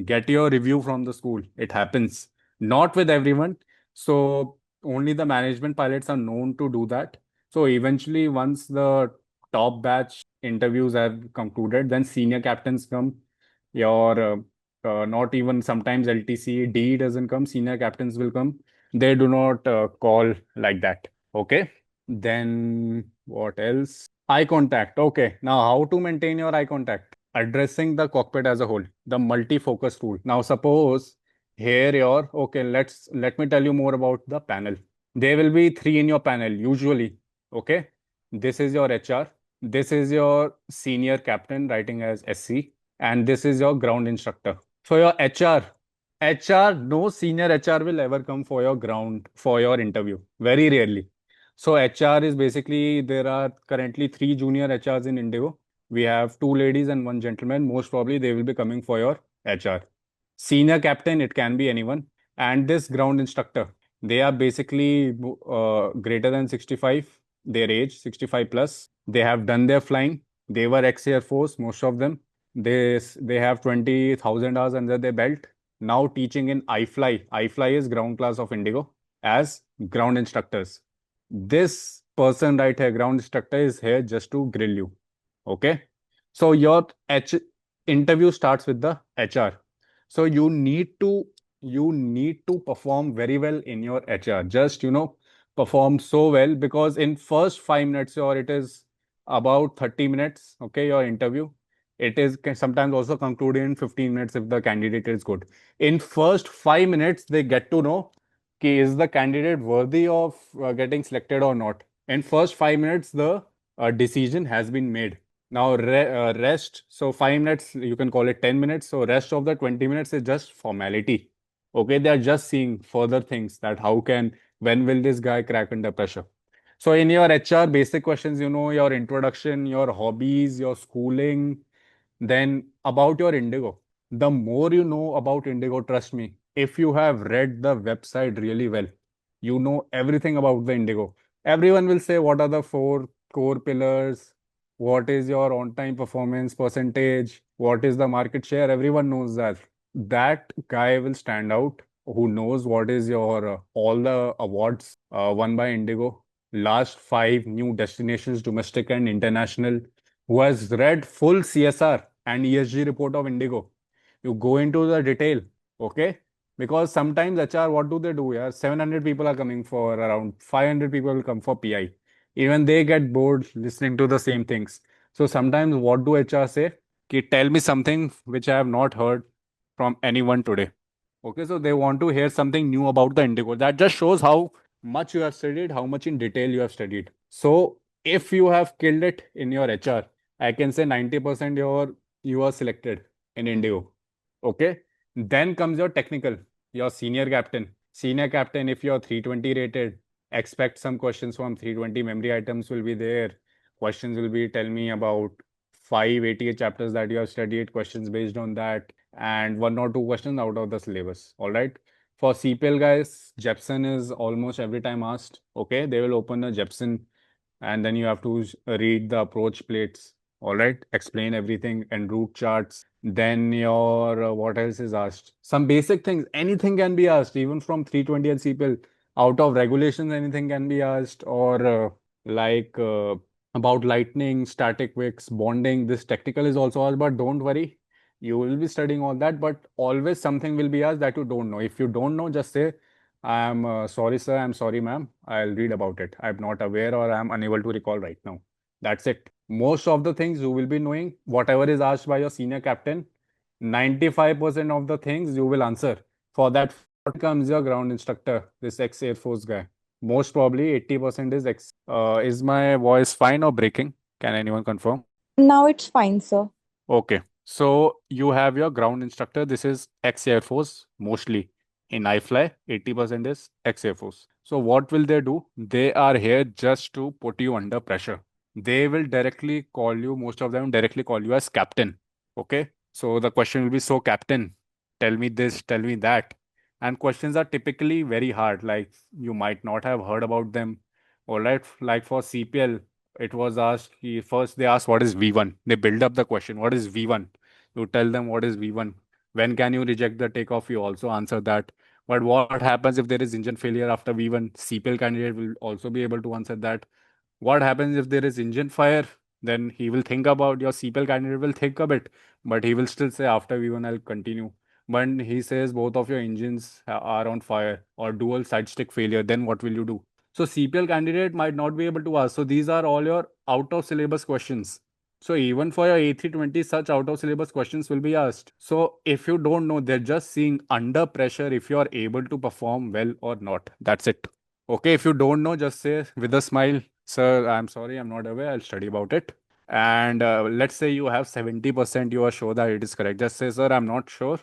Get your review from the school. It happens. Not with everyone. So only the management pilots are known to do that. So eventually, once the top batch interviews have concluded, then senior captains come. Your not even sometimes LTC D doesn't come. Senior captains will come. They do not call like that. Okay. Then what else? Eye contact. Okay. Now, how to maintain your eye contact? Addressing the cockpit as a whole, the multi-focus tool. Now, suppose here okay, let me tell you more about the panel. There will be three in your panel usually. Okay. This is your HR. This is your senior captain writing as SC, and this is your ground instructor. So your no senior HR will ever come for your ground for your interview. Very rarely. So HR is basically, there are currently three junior HRs in Indigo. We have two ladies and one gentleman. Most probably they will be coming for your HR. Senior captain, it can be anyone. And this ground instructor, they are basically greater than 65, their age, 65 plus. They have done their flying. They were ex-Air Force, most of them. They have 20,000 hours under their belt. Now teaching in iFly. iFly is ground class of Indigo as ground instructors. This person right here, ground instructor, is here just to grill you. Okay. So your interview starts with the HR. So you need to perform very well in your HR. Just perform so well, because in first 5 minutes, or it is about 30 minutes, okay, your interview, it is can sometimes also concluded in 15 minutes if the candidate is good. In first 5 minutes, they get to know is the candidate worthy of getting selected or not. In first 5 minutes, the decision has been made. Now rest. So 5 minutes, you can call it 10 minutes. So rest of the 20 minutes is just formality. Okay, they are just seeing further things, that when will this guy crack under pressure. So in your HR basic questions, your introduction, your hobbies, your schooling, then about your Indigo. The more you know about Indigo, trust me, if you have read the website really well, you know everything about the Indigo. Everyone will say what are the four core pillars, what is your on-time performance percentage, what is the market share, everyone knows that. That guy will stand out who knows what is your all the awards won by Indigo, last five new destinations, domestic and international, who has read full CSR and ESG report of Indigo. You go into the detail, okay? Because sometimes HR, what do they do? Yeah, 700 people are coming for around 500 people will come for PI. Even they get bored listening to the same things. So sometimes what do HR say? Ki, tell me something which I have not heard from anyone today. Okay, so they want to hear something new about the Indigo. That just shows how much you have studied, how much in detail you have studied. So if you have killed it in your HR, I can say 90% you are selected in Indigo. Okay. Then comes your technical, your senior captain. Senior captain, if you're 320 rated, expect some questions from 320. Memory items will be there. Questions will be tell me about 588 chapters that you have studied, questions based on that, and one or two questions out of the syllabus. All right. For CPL guys, Jepson is almost every time asked. Okay, they will open a Jepson and then you have to read the approach plates. All right, explain everything and route charts. Then your what else is asked? Some basic things. Anything can be asked, even from 320 and CPL. Out of regulations, anything can be asked, or like about lightning, static wicks, bonding. This technical is also asked, but don't worry, you will be studying all that. But always something will be asked that you don't know. If you don't know, just say I'm sorry, sir. I'm sorry, ma'am. I'll read about it. I'm not aware or I'm unable to recall right now. That's it. Most of the things you will be knowing, whatever is asked by your senior captain, 95% of the things you will answer. For that comes your ground instructor, this ex-Air Force guy. Most probably 80% is ex. Is my voice fine or breaking? Can anyone confirm? Now it's fine, sir. Okay. So you have your ground instructor. This is ex-Air Force mostly. In iFly, 80% is ex-Air Force. So what will they do? They are here just to put you under pressure. They will directly call you, most of them directly call you as captain. Okay. So the question will be, so captain, tell me this, tell me that. And questions are typically very hard, like you might not have heard about them. All right. Like for CPL, it was asked, first they asked what is V1. They build up the question, what is V1? You tell them what is V1. When can you reject the takeoff? You also answer that. But what happens if there is engine failure after V1? CPL candidate will also be able to answer that. What happens if there is engine fire? Then he will think about your CPL candidate will think a bit, but he will still say after V1 I'll continue. When he says both of your engines are on fire or dual side stick failure, then what will you do? So CPL candidate might not be able to ask. So these are all your out of syllabus questions. So even for your A320, such out of syllabus questions will be asked. So if you don't know, they're just seeing under pressure if you are able to perform well or not. That's it. Okay, if you don't know, just say with a smile, sir, I'm sorry, I'm not aware. I'll study about it. And let's say you have 70%, you are sure that it is correct. Just say, sir, I'm not sure.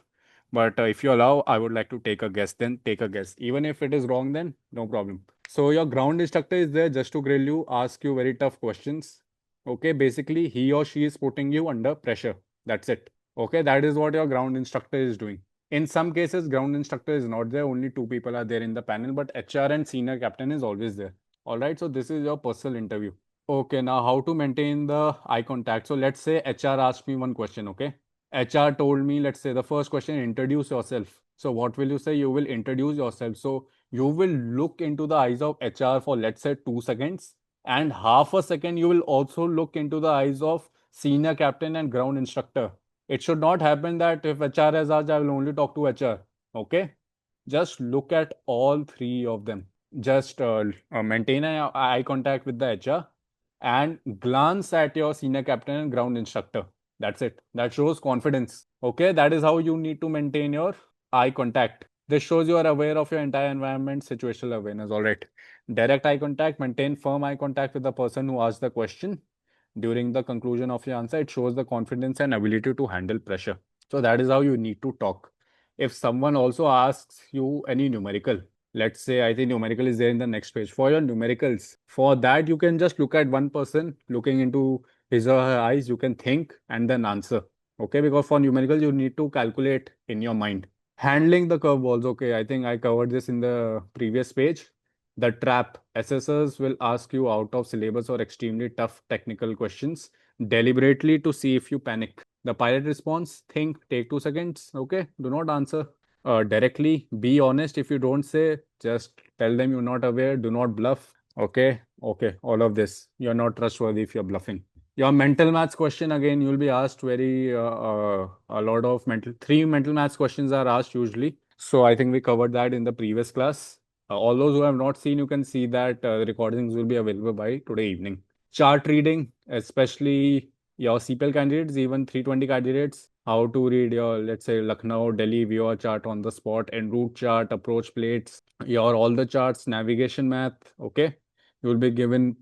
But if you allow, I would like to take a guess. Then take a guess. Even if it is wrong, then no problem. So your ground instructor is there just to grill you, ask you very tough questions. Okay, basically he or she is putting you under pressure. That's it. Okay, that is what your ground instructor is doing. In some cases, ground instructor is not there. Only two people are there in the panel, but HR and senior captain is always there. All right, so this is your personal interview. Okay, now how to maintain the eye contact. So let's say HR asked me one question, okay? HR told me, let's say the first question, introduce yourself. So what will you say? You will introduce yourself. So you will look into the eyes of HR for let's say 2 seconds, and half a second you will also look into the eyes of senior captain and ground instructor. It should not happen that if HR has asked, I will only talk to HR. Okay? Just look at all three of them. Just maintain an eye contact with the HR and glance at your senior captain and ground instructor. That's it. That shows confidence. Okay, that is how you need to maintain your eye contact. This shows you are aware of your entire environment, situational awareness. All right. Direct eye contact, maintain firm eye contact with the person who asked the question. During the conclusion of your answer, it shows the confidence and ability to handle pressure. So that is how you need to talk. If someone also asks you any numerical, let's say I think numerical is there in the next page. For your numericals, for that you can just look at one person looking into his or her eyes, you can think and then answer. Okay, because for numericals you need to calculate in your mind. Handling the curveballs, okay, I think I covered this in the previous page. The trap, assessors will ask you out of syllabus or extremely tough technical questions. deliberately to see if you panic. The pilot response, think, take 2 seconds. Okay, do not answer directly. Be honest. If you don't say, just tell them you're not aware. Do not bluff. Okay, okay, all of this. You're not trustworthy if you're bluffing. Your mental maths question, again, you'll be asked a lot of three mental maths questions are asked usually. So I think we covered that in the previous class. All those who have not seen, you can see that the recordings will be available by today evening. Chart reading, especially your CPL candidates, even 320 candidates, how to read your, let's say, Lucknow, Delhi viewer chart on the spot, en route chart, approach plates, your all the charts, navigation math. Okay, you will be given.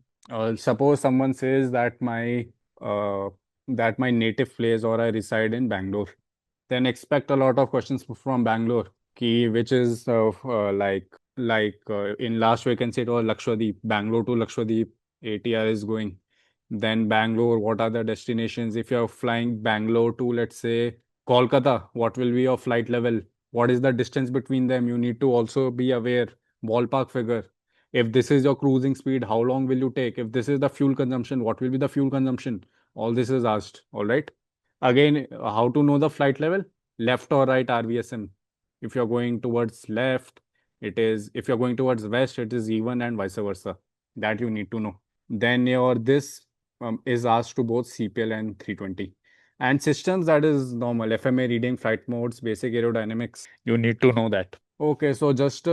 Suppose someone says uh, that my native place or I reside in Bangalore, then expect a lot of questions from Bangalore. Key, which is in last vacancy it was Lakshadweep, Bangalore to Lakshadweep, ATR is going. Then Bangalore, what are the destinations? If you're flying Bangalore to, let's say, Kolkata, what will be your flight level? What is the distance between them? You need to also be aware, ballpark figure. If this is your cruising speed, how long will you take? If this is the fuel consumption, what will be the fuel consumption? All this is asked. All right. Again, how to know the flight level? Left or right RVSM. If you're going towards left, it is, if you're going towards west, it is even, and vice versa. That you need to know. Then your this is asked to both CPL and 320. And systems, that is normal. FMA reading, flight modes, basic aerodynamics. You need to know that. Okay, so just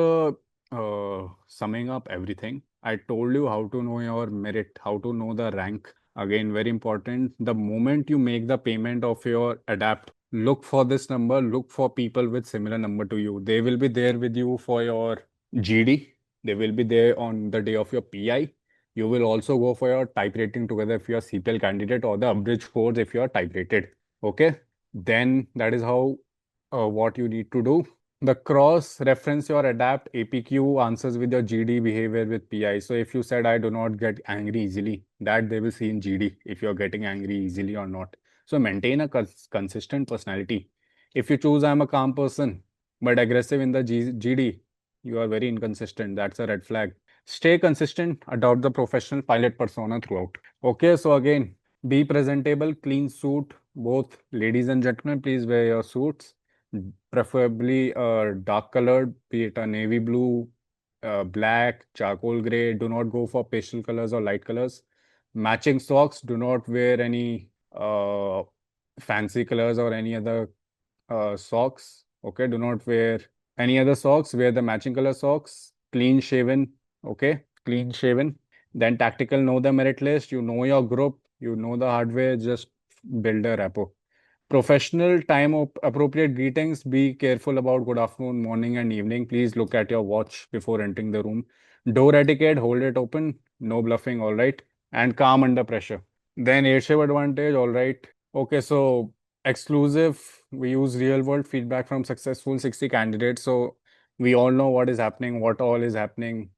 summing up everything, I told you how to know your merit, how to know the rank. Again, very important. The moment you make the payment of your adapt, look for this number, look for people with similar number to you. They will be there with you for your GD. They will be there on the day of your PI. You will also go for your type rating together if you are CPL candidate, or the average scores if you are type rated. Okay. Then that is how what you need to do. The cross reference your adapt APQ answers with your GD behavior with PI. So if you said I do not get angry easily, that they will see in GD if you're getting angry easily or not. So maintain a consistent personality. If you choose I'm a calm person but aggressive in the GD, you are very inconsistent. That's a red flag. Stay consistent, adopt the professional pilot persona throughout. Okay, so again, be presentable, clean suit. Both ladies and gentlemen, please wear your suits, preferably dark colored, be it a navy blue, black, charcoal gray. Do not go for pastel colors or light colors. Matching socks. Do not wear any fancy colors or any other socks. Okay, do not wear any other socks. Wear the matching color socks. Clean shaven. Okay, clean shaven. Then tactical, know the merit list. You know your group. You know the hardware. Just build a rapport. Professional time appropriate greetings. Be careful about good afternoon, morning, and evening. Please look at your watch before entering the room. Door etiquette, hold it open. No bluffing, all right. And calm under pressure. Then airship advantage, all right. Okay, so exclusive. We use real world feedback from successful 60 candidates. So we all know what is happening, what all is happening.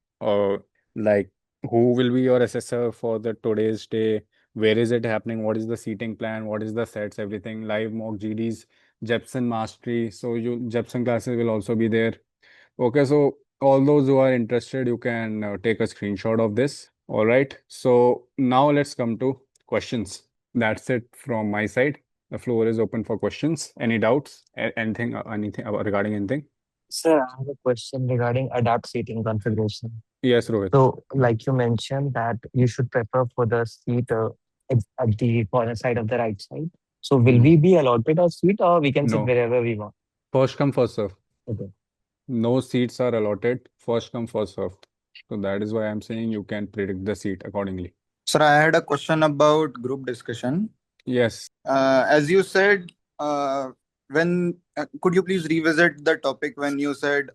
Like who will be your assessor for the today's day, where is it happening, what is the seating plan, what is the sets, everything, live mock GDs, Jepson mastery. So you Jepson classes will also be there. Okay, so all those who are interested, you can take a screenshot of this. All right, so now let's come to questions. That's it from my side. The floor is open for questions. Any doubts? Anything regarding anything? Sir, I have a question regarding adapt seating configuration. Yes, Rohit. So, like you mentioned, that you should prefer for the seat at the corner side of the right side. So, will Mhm. we be allotted a seat or we can sit No, wherever we want? first come, first serve. Okay. No seats are allotted. First come, first served. So that is why I'm saying you can predict the seat accordingly. Sir, I had a question about group discussion. Yes. As you said, when could you please revisit the topic when you said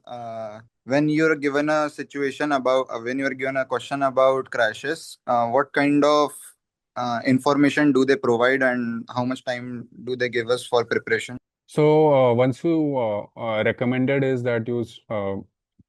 when you're given a situation about when you're given a question about crashes, what kind of information do they provide and how much time do they give us for preparation? So once you recommended is that you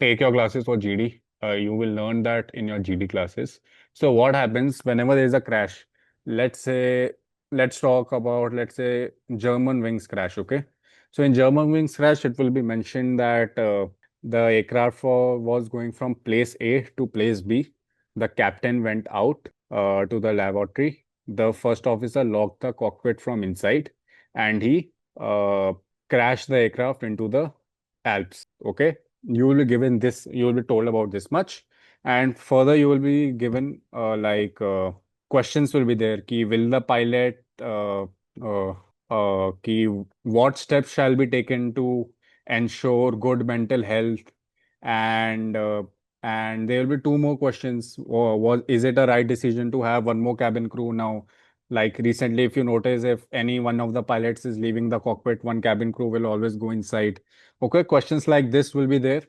take your classes for GD. You will learn that in your GD classes. So what happens whenever there is a crash? Let's say, let's talk about, let's say, German wings crash. Okay. So in German wings crash, it will be mentioned that the aircraft was going from place A to place B. The captain went out to the laboratory. the first officer locked the cockpit from inside and he crashed the aircraft into the Alps. Okay. You will be given this, you will be told about this much. And further, you will be given questions will be there. Ki will the pilot uh, ki what steps shall be taken to ensure good mental health and there will be two more questions. Was is it a right decision to have one more cabin crew now? Like recently, if you notice, if any one of the pilots is leaving the cockpit, one cabin crew will always go inside. Okay, questions like this will be there,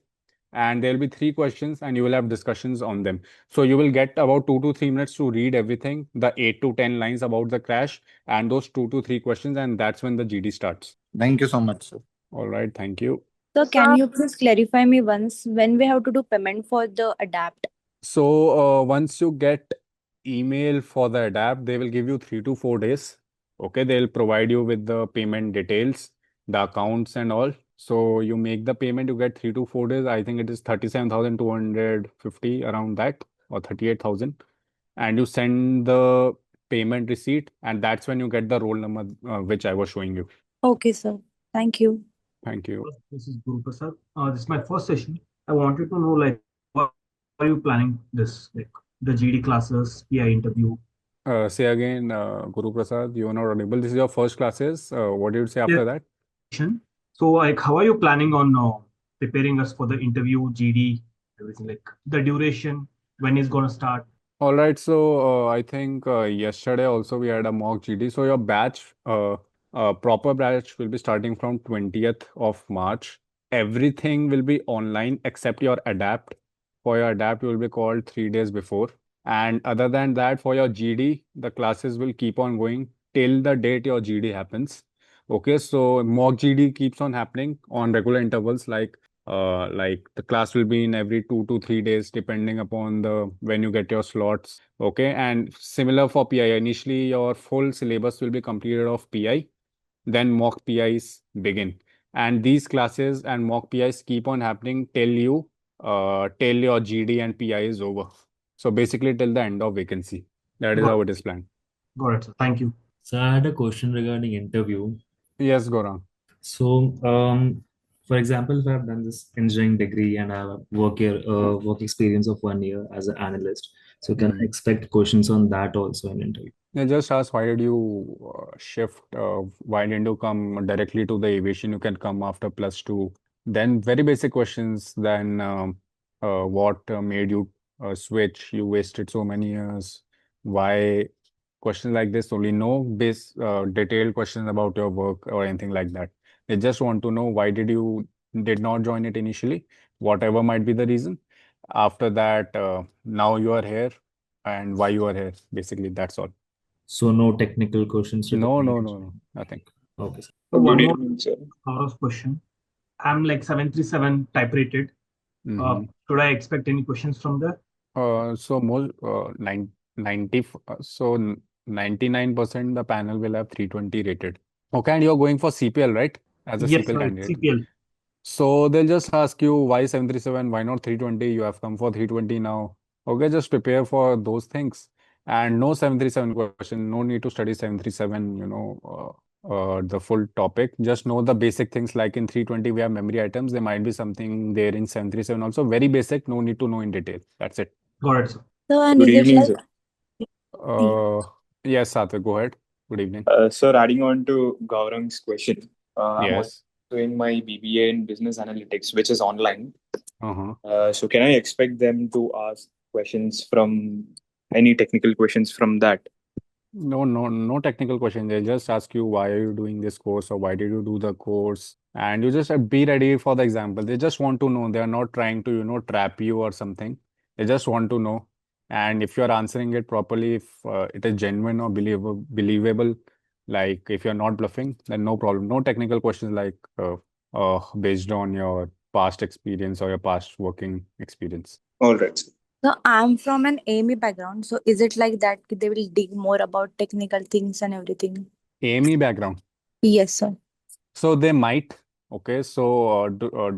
and there will be three questions, and you will have discussions on them. So you will get about 2 to 3 minutes to read everything, the 8 to 10 lines about the crash, and those 2 to 3 questions, and that's when the GD starts. Thank you so much, sir. All right, thank you. So can you please clarify me once when we have to do payment for the adapt? So once you get email for the adapt, they will give you 3 to 4 days. Okay, they'll provide you with the payment details, the accounts and all. So you make the payment, you get 3 to 4 days. I think it is 37,250 around that or 38,000. And you send the payment receipt, and that's when you get the roll number which I was showing you. Okay, sir. Thank you. Thank you. This is Guru Prasad. This is my first session. I wanted to know, like, how are you planning this, like the GD classes, PI interview? Say again, Guru Prasad, you are not audible. This is your first classes. What did you say after that? So, like, how are you planning on preparing us for the interview, GD, everything? Like the duration, when is gonna start? All right, so I think yesterday also we had a mock GD. So your batch, proper batch will be starting from 20th of March. Everything will be online except your adapt. For your adapt, you will be called 3 days before. And other than that, for your GD, the classes will keep on going till the date your GD happens. Okay, so mock GD keeps on happening on regular intervals, like the class will be in every 2 to 3 days depending upon the when you get your slots. Okay, and similar for PI, initially your full syllabus will be completed of PI, then mock PIs begin, and these classes and mock PIs keep on happening till your GD and PI is over. So basically till the end of vacancy. That is how it is planned. Got it, sir. Thank you. So I had a question regarding interview. Yes, Gaurang. So, for example, if I've done this engineering degree and I have a work experience of 1 year as an analyst, so can I expect questions on that also in interview? Yeah, just ask why did you shift? Why didn't you come directly to the aviation? You can come after +2. Then very basic questions. Then what made you switch? You wasted so many years. Why? Questions like this only. No detailed questions about your work or anything like that. They just want to know why did not join it initially, whatever might be the reason. After that, now you are here and why you are here. Basically, that's all. So no technical questions No, regarding no, it. no, no, nothing. Okay, sir. So one Good more evening, sir. Saurav's question. I'm like 737 type rated. Should I expect any questions from there? So more 90 so 99% the panel will have 320 rated. Okay, and you're going for CPL, right? As a Yes, CPL right. candidate. CPL. So they'll just ask you why 737, why not 320? You have come for 320 now. Okay, just prepare for those things. And no 737 question, no need to study 737, the full topic. Just know the basic things like in 320 we have memory items. There might be something there in 737 also. Very basic, no need to know in detail. That's it. Got it, sir. So and Good is it evening, like sir. Uh, yes, Satvik, go ahead. Good evening. Sir, adding on to Gaurang's question, I'm also Yes. doing my BBA in business analytics, which is online. Uh-huh. So can I expect them to ask questions from any technical questions from that? No technical question. They just ask you why are you doing this course or why did you do the course, and you just be ready for the example. They just want to know. They are not trying to, trap you or something. They just want to know. And if you are answering it properly, if it is genuine or believable, like if you're not bluffing, then no problem. No technical questions like based on your past experience or your past working experience. All right, sir. so I'm from an AME background. So is it like that they will dig more about technical things and everything? AME background. Yes, sir. So they might, okay. So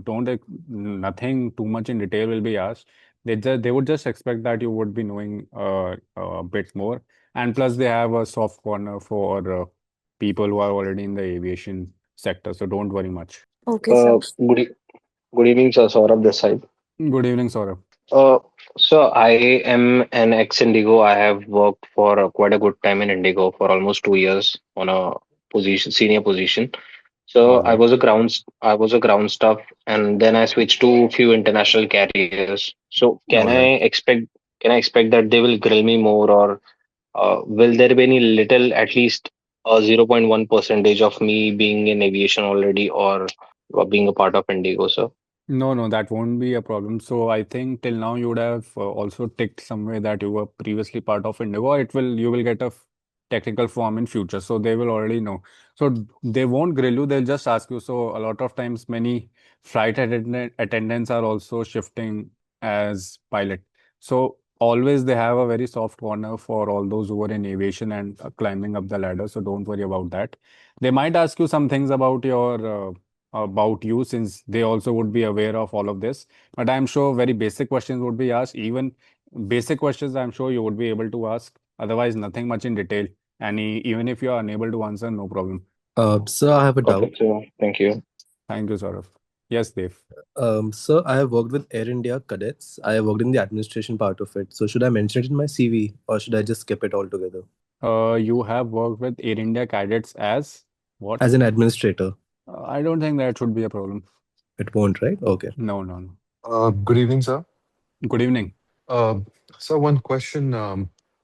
don't nothing too much in detail will be asked. They would just expect that you would be knowing a bit more. And plus, they have a soft corner for people who are already in the aviation sector. So don't worry much. Okay, sir. Good evening, sir. Saurabh this side. Good evening, Saurabh. Uh, so I am an ex-Indigo. I have worked for quite a good time in Indigo for almost 2 years on a senior position. So All right. I was a ground staff, and then I switched to few international carriers. So All right. can I expect that they will grill me more, or will there be any little, at least 0.1 percentage of me being in aviation already, or being a part of Indigo, sir? No, no, that won't be a problem. So I think till now you would have also ticked somewhere that you were previously part of Indigo. You will get a technical form in future. So they will already know. So they won't grill you, they'll just ask you. So a lot of times many attendants are also shifting as pilot. So always they have a very soft corner for all those who are in aviation and climbing up the ladder. So don't worry about that. They might ask you some things about you since they also would be aware of all of this. But I'm sure very basic questions would be asked. Even basic questions, I'm sure you would be able to ask. Otherwise, nothing much in detail. And even if you are unable to answer, no problem. Sir, I have a doubt. Okay, so thank you. Thank you, Saurav. Yes, Dev. Sir, I have worked with Air India cadets. I have worked in the administration part of it. So should I mention it in my CV or should I just skip it altogether? You have worked with Air India cadets as what? As an administrator, I don't think that should be a problem. it won't, right? Okay. No, no, no. Good evening, sir. Good evening. Uh, so one question.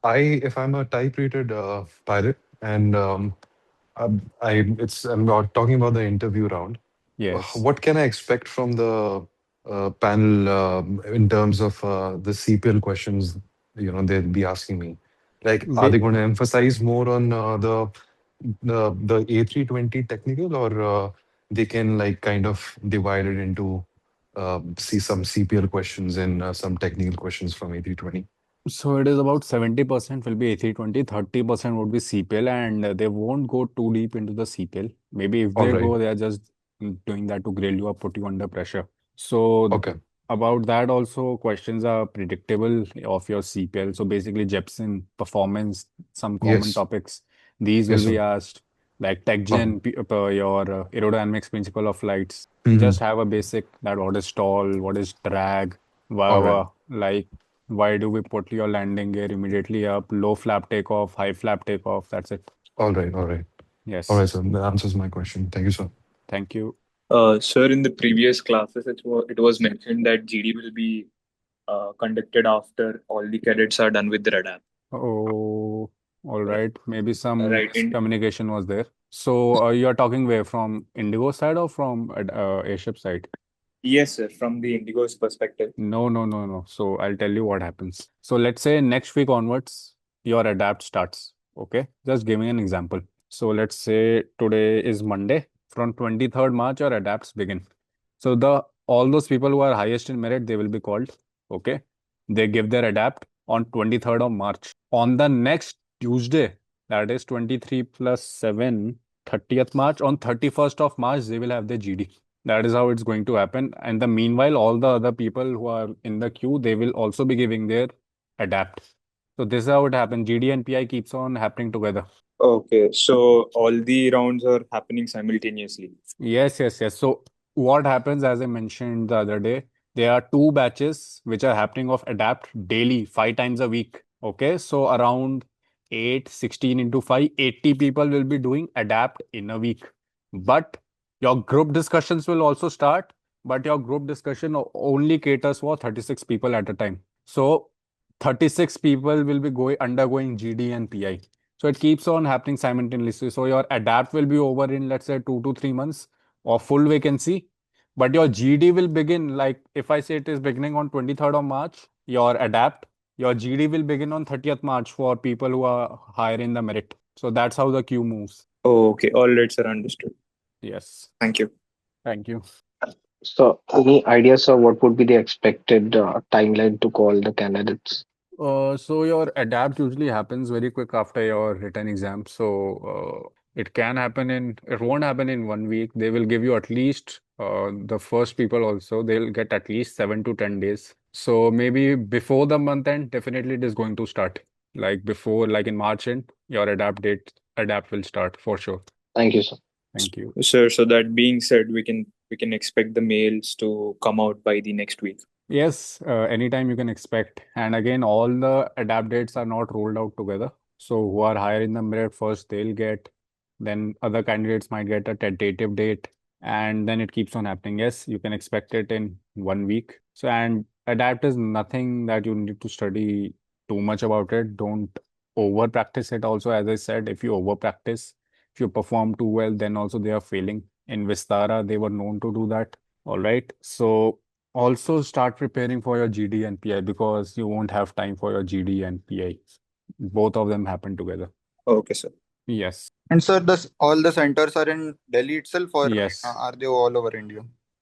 If I'm a type-rated pilot, and I'm not talking about the interview round. Yes. What can I expect from the panel in terms of the CPL questions? They'll be asking me. Like, are they Ba- going to emphasize more on the A320 technical, or they can like kind of divide it into see some CPL questions and some technical questions from A320? So it is about 70% will be A320, 30% would be CPL, and they won't go too deep into the CPL. Maybe if All they right. go, they are just doing that to grill you or put you under pressure. So Okay. about that also, questions are predictable of your CPL. So basically, Jepson, performance, some common Yes. topics, these will Yes, be sir. asked. Like Okay. TechGen, your aerodynamics principle of flights. Hmm. Just have a basic that what is stall, what is drag, All right. like why do we put your landing gear immediately up? Low flap takeoff, high flap takeoff. That's it. All right. All right. All Yes. right, sir. That answers my question. Thank you, sir. Thank you. Sir, in the previous classes, it was mentioned that GD will be conducted after all the cadets are done with their adapt. Oh, all Uh, right. Maybe some right. In communication was there. So you are talking where from Indigo side or from airship side? Yes, sir. From the Indigo's perspective. No, no, no, no. So I'll tell you what happens. So let's say next week onwards, your adapt starts. Okay. Just giving an example. So let's say today is Monday. From 23rd March, your adapts begin. So the all those people who are highest in merit, they will be called. Okay. They give their adapt on 23rd of March. On the next Tuesday, that is 23 plus 7, 30th March. On 31st of March, they will have their GD. That is how it's going to happen. And the meanwhile, all the other people who are in the queue, they will also be giving their adapt. So this is how it happens. GD and PI keeps on happening together. Okay, so all the rounds are happening simultaneously. Yes, yes, yes. So what happens, as I mentioned the other day, there are two batches which are happening of adapt daily, 5 times a week. Okay, so around 8, 16 into 5, 80 people will be doing adapt in a week. But your group discussions will also start, but your group discussion only caters for 36 people at a time. So 36 people will be undergoing GD and PI. So it keeps on happening simultaneously. So your adapt will be over in, let's say, 2 to 3 months or full vacancy. But your GD will begin, like if I say it is beginning on 23rd of March, your GD will begin on 30th March for people who are higher in the merit. So that's how the queue moves. Oh, okay, all right, sir. Understood. Yes. Thank you. Thank you. So, any ideas of what would be the expected timeline to call the candidates? So your adapt usually happens very quick after your written exam. So it won't happen in 1 week. They will give you at least the first people also, they'll get at least 7 to 10 days. So maybe before the month end, definitely it is going to start. like before, like in March end, your adapt will start for sure. Thank you, sir. Thank you. Sir, so that being said, we can expect the mails to come out by the next week. Yes, anytime you can expect. And again, all the adapt dates are not rolled out together. So who are higher in the merit first, they'll get. Then other candidates might get a tentative date, and then it keeps on happening. Yes, you can expect it in 1 week. So and adapt is nothing that you need to study too much about it. Don't over practice it. Also, as I said, if you over practice, if you perform too well, then also they are failing. In Vistara, they were known to do that. All right. So also start preparing for your GD and PI because you won't have time for your GD and PI. Both of them happen together. Okay, sir. Yes. And sir, all the centers are in Delhi itself, or Yes. are they all over India?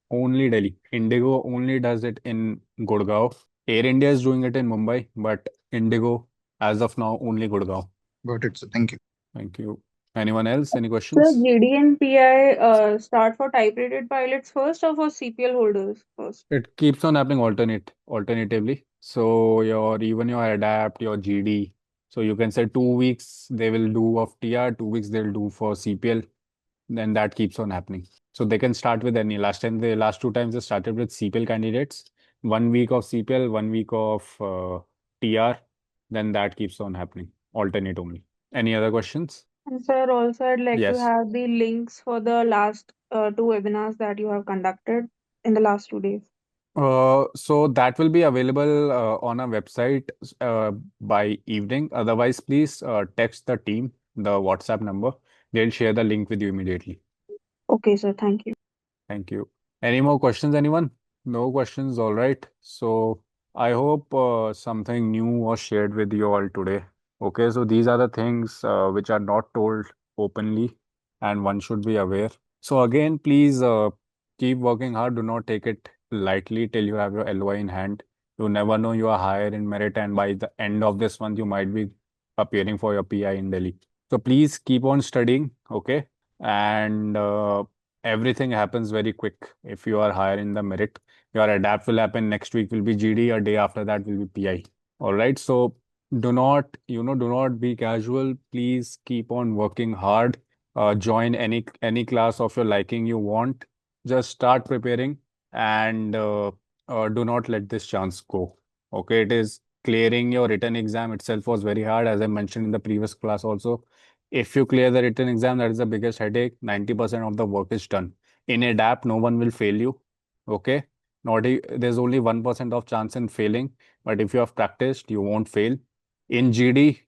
Only Delhi. IndiGo only does it in Gurgaon. Air India is doing it in Mumbai, but IndiGo, as of now, only Gurgaon. Got it, sir. Thank you. Thank you. Anyone else? Any So questions? GD and PI start for type-rated pilots first or for CPL holders first? It keeps on happening alternatively. So even your adapt, your GD. So you can say 2 weeks they will do of TR, 2 weeks they'll do for CPL. Then that keeps on happening. So they can start with any. Last 2 times they started with CPL candidates. 1 week of CPL, 1 week of TR. Then that keeps on happening. Alternate only. Any other questions? And sir, also I'd like to Yes. have the links for the last two webinars that you have conducted in the last 2 days. So that will be available on our website by evening. Otherwise, please text the team, the WhatsApp number. They'll share the link with you immediately. Okay, sir. Thank you. Thank you. Any more questions, anyone? No questions, all right. So I hope something new was shared with you all today. Okay, so these are the things which are not told openly and one should be aware. So again, please keep working hard. Do not take it lightly till you have your LOI in hand. You never know you are higher in merit, and by the end of this month, you might be appearing for your PI in Delhi. So please keep on studying, okay? And everything happens very quick if you are higher in the merit. Your adapt will happen next week will be GD, a day after that will be PI. All right. So do not be casual. Please keep on working hard. Join any class of your liking you want. Just start preparing and do not let this chance go. Okay, it is clearing your written exam itself was very hard, as I mentioned in the previous class also. If you clear the written exam, that is the biggest headache. 90% of the work is done. In ADAPT, no one will fail you. Okay. There's only 1% of chance in failing, but if you have practiced, you won't fail. In GD,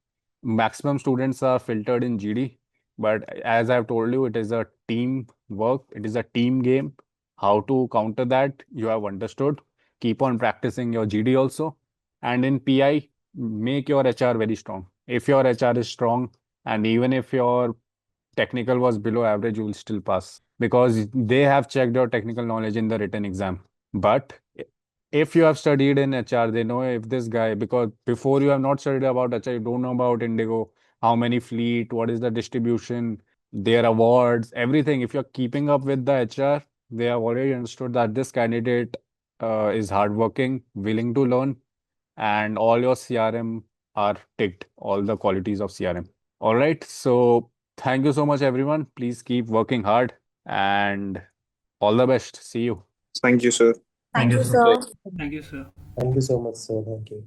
maximum students are filtered in GD, but as I've told you, it is a team work, it is a team game. How to counter that, you have understood. Keep on practicing your GD also. And in PI, make your HR very strong. If your HR is strong, and even if your technical was below average, you will still pass because they have checked your technical knowledge in the written exam. But if you have studied in HR, they know if this guy, because before you have not studied about HR, you don't know about Indigo, how many fleet, what is the distribution, their awards, everything. If you're keeping up with the HR, they have already understood that this candidate is hardworking, willing to learn, and all your CRM are ticked, all the qualities of CRM. All right. So thank you so much, everyone. Please keep working hard and all the best. See you. Thank you, sir. Thank Thank you, you, sir. sir. Thank you, sir. Thank you so much, sir. Thank you.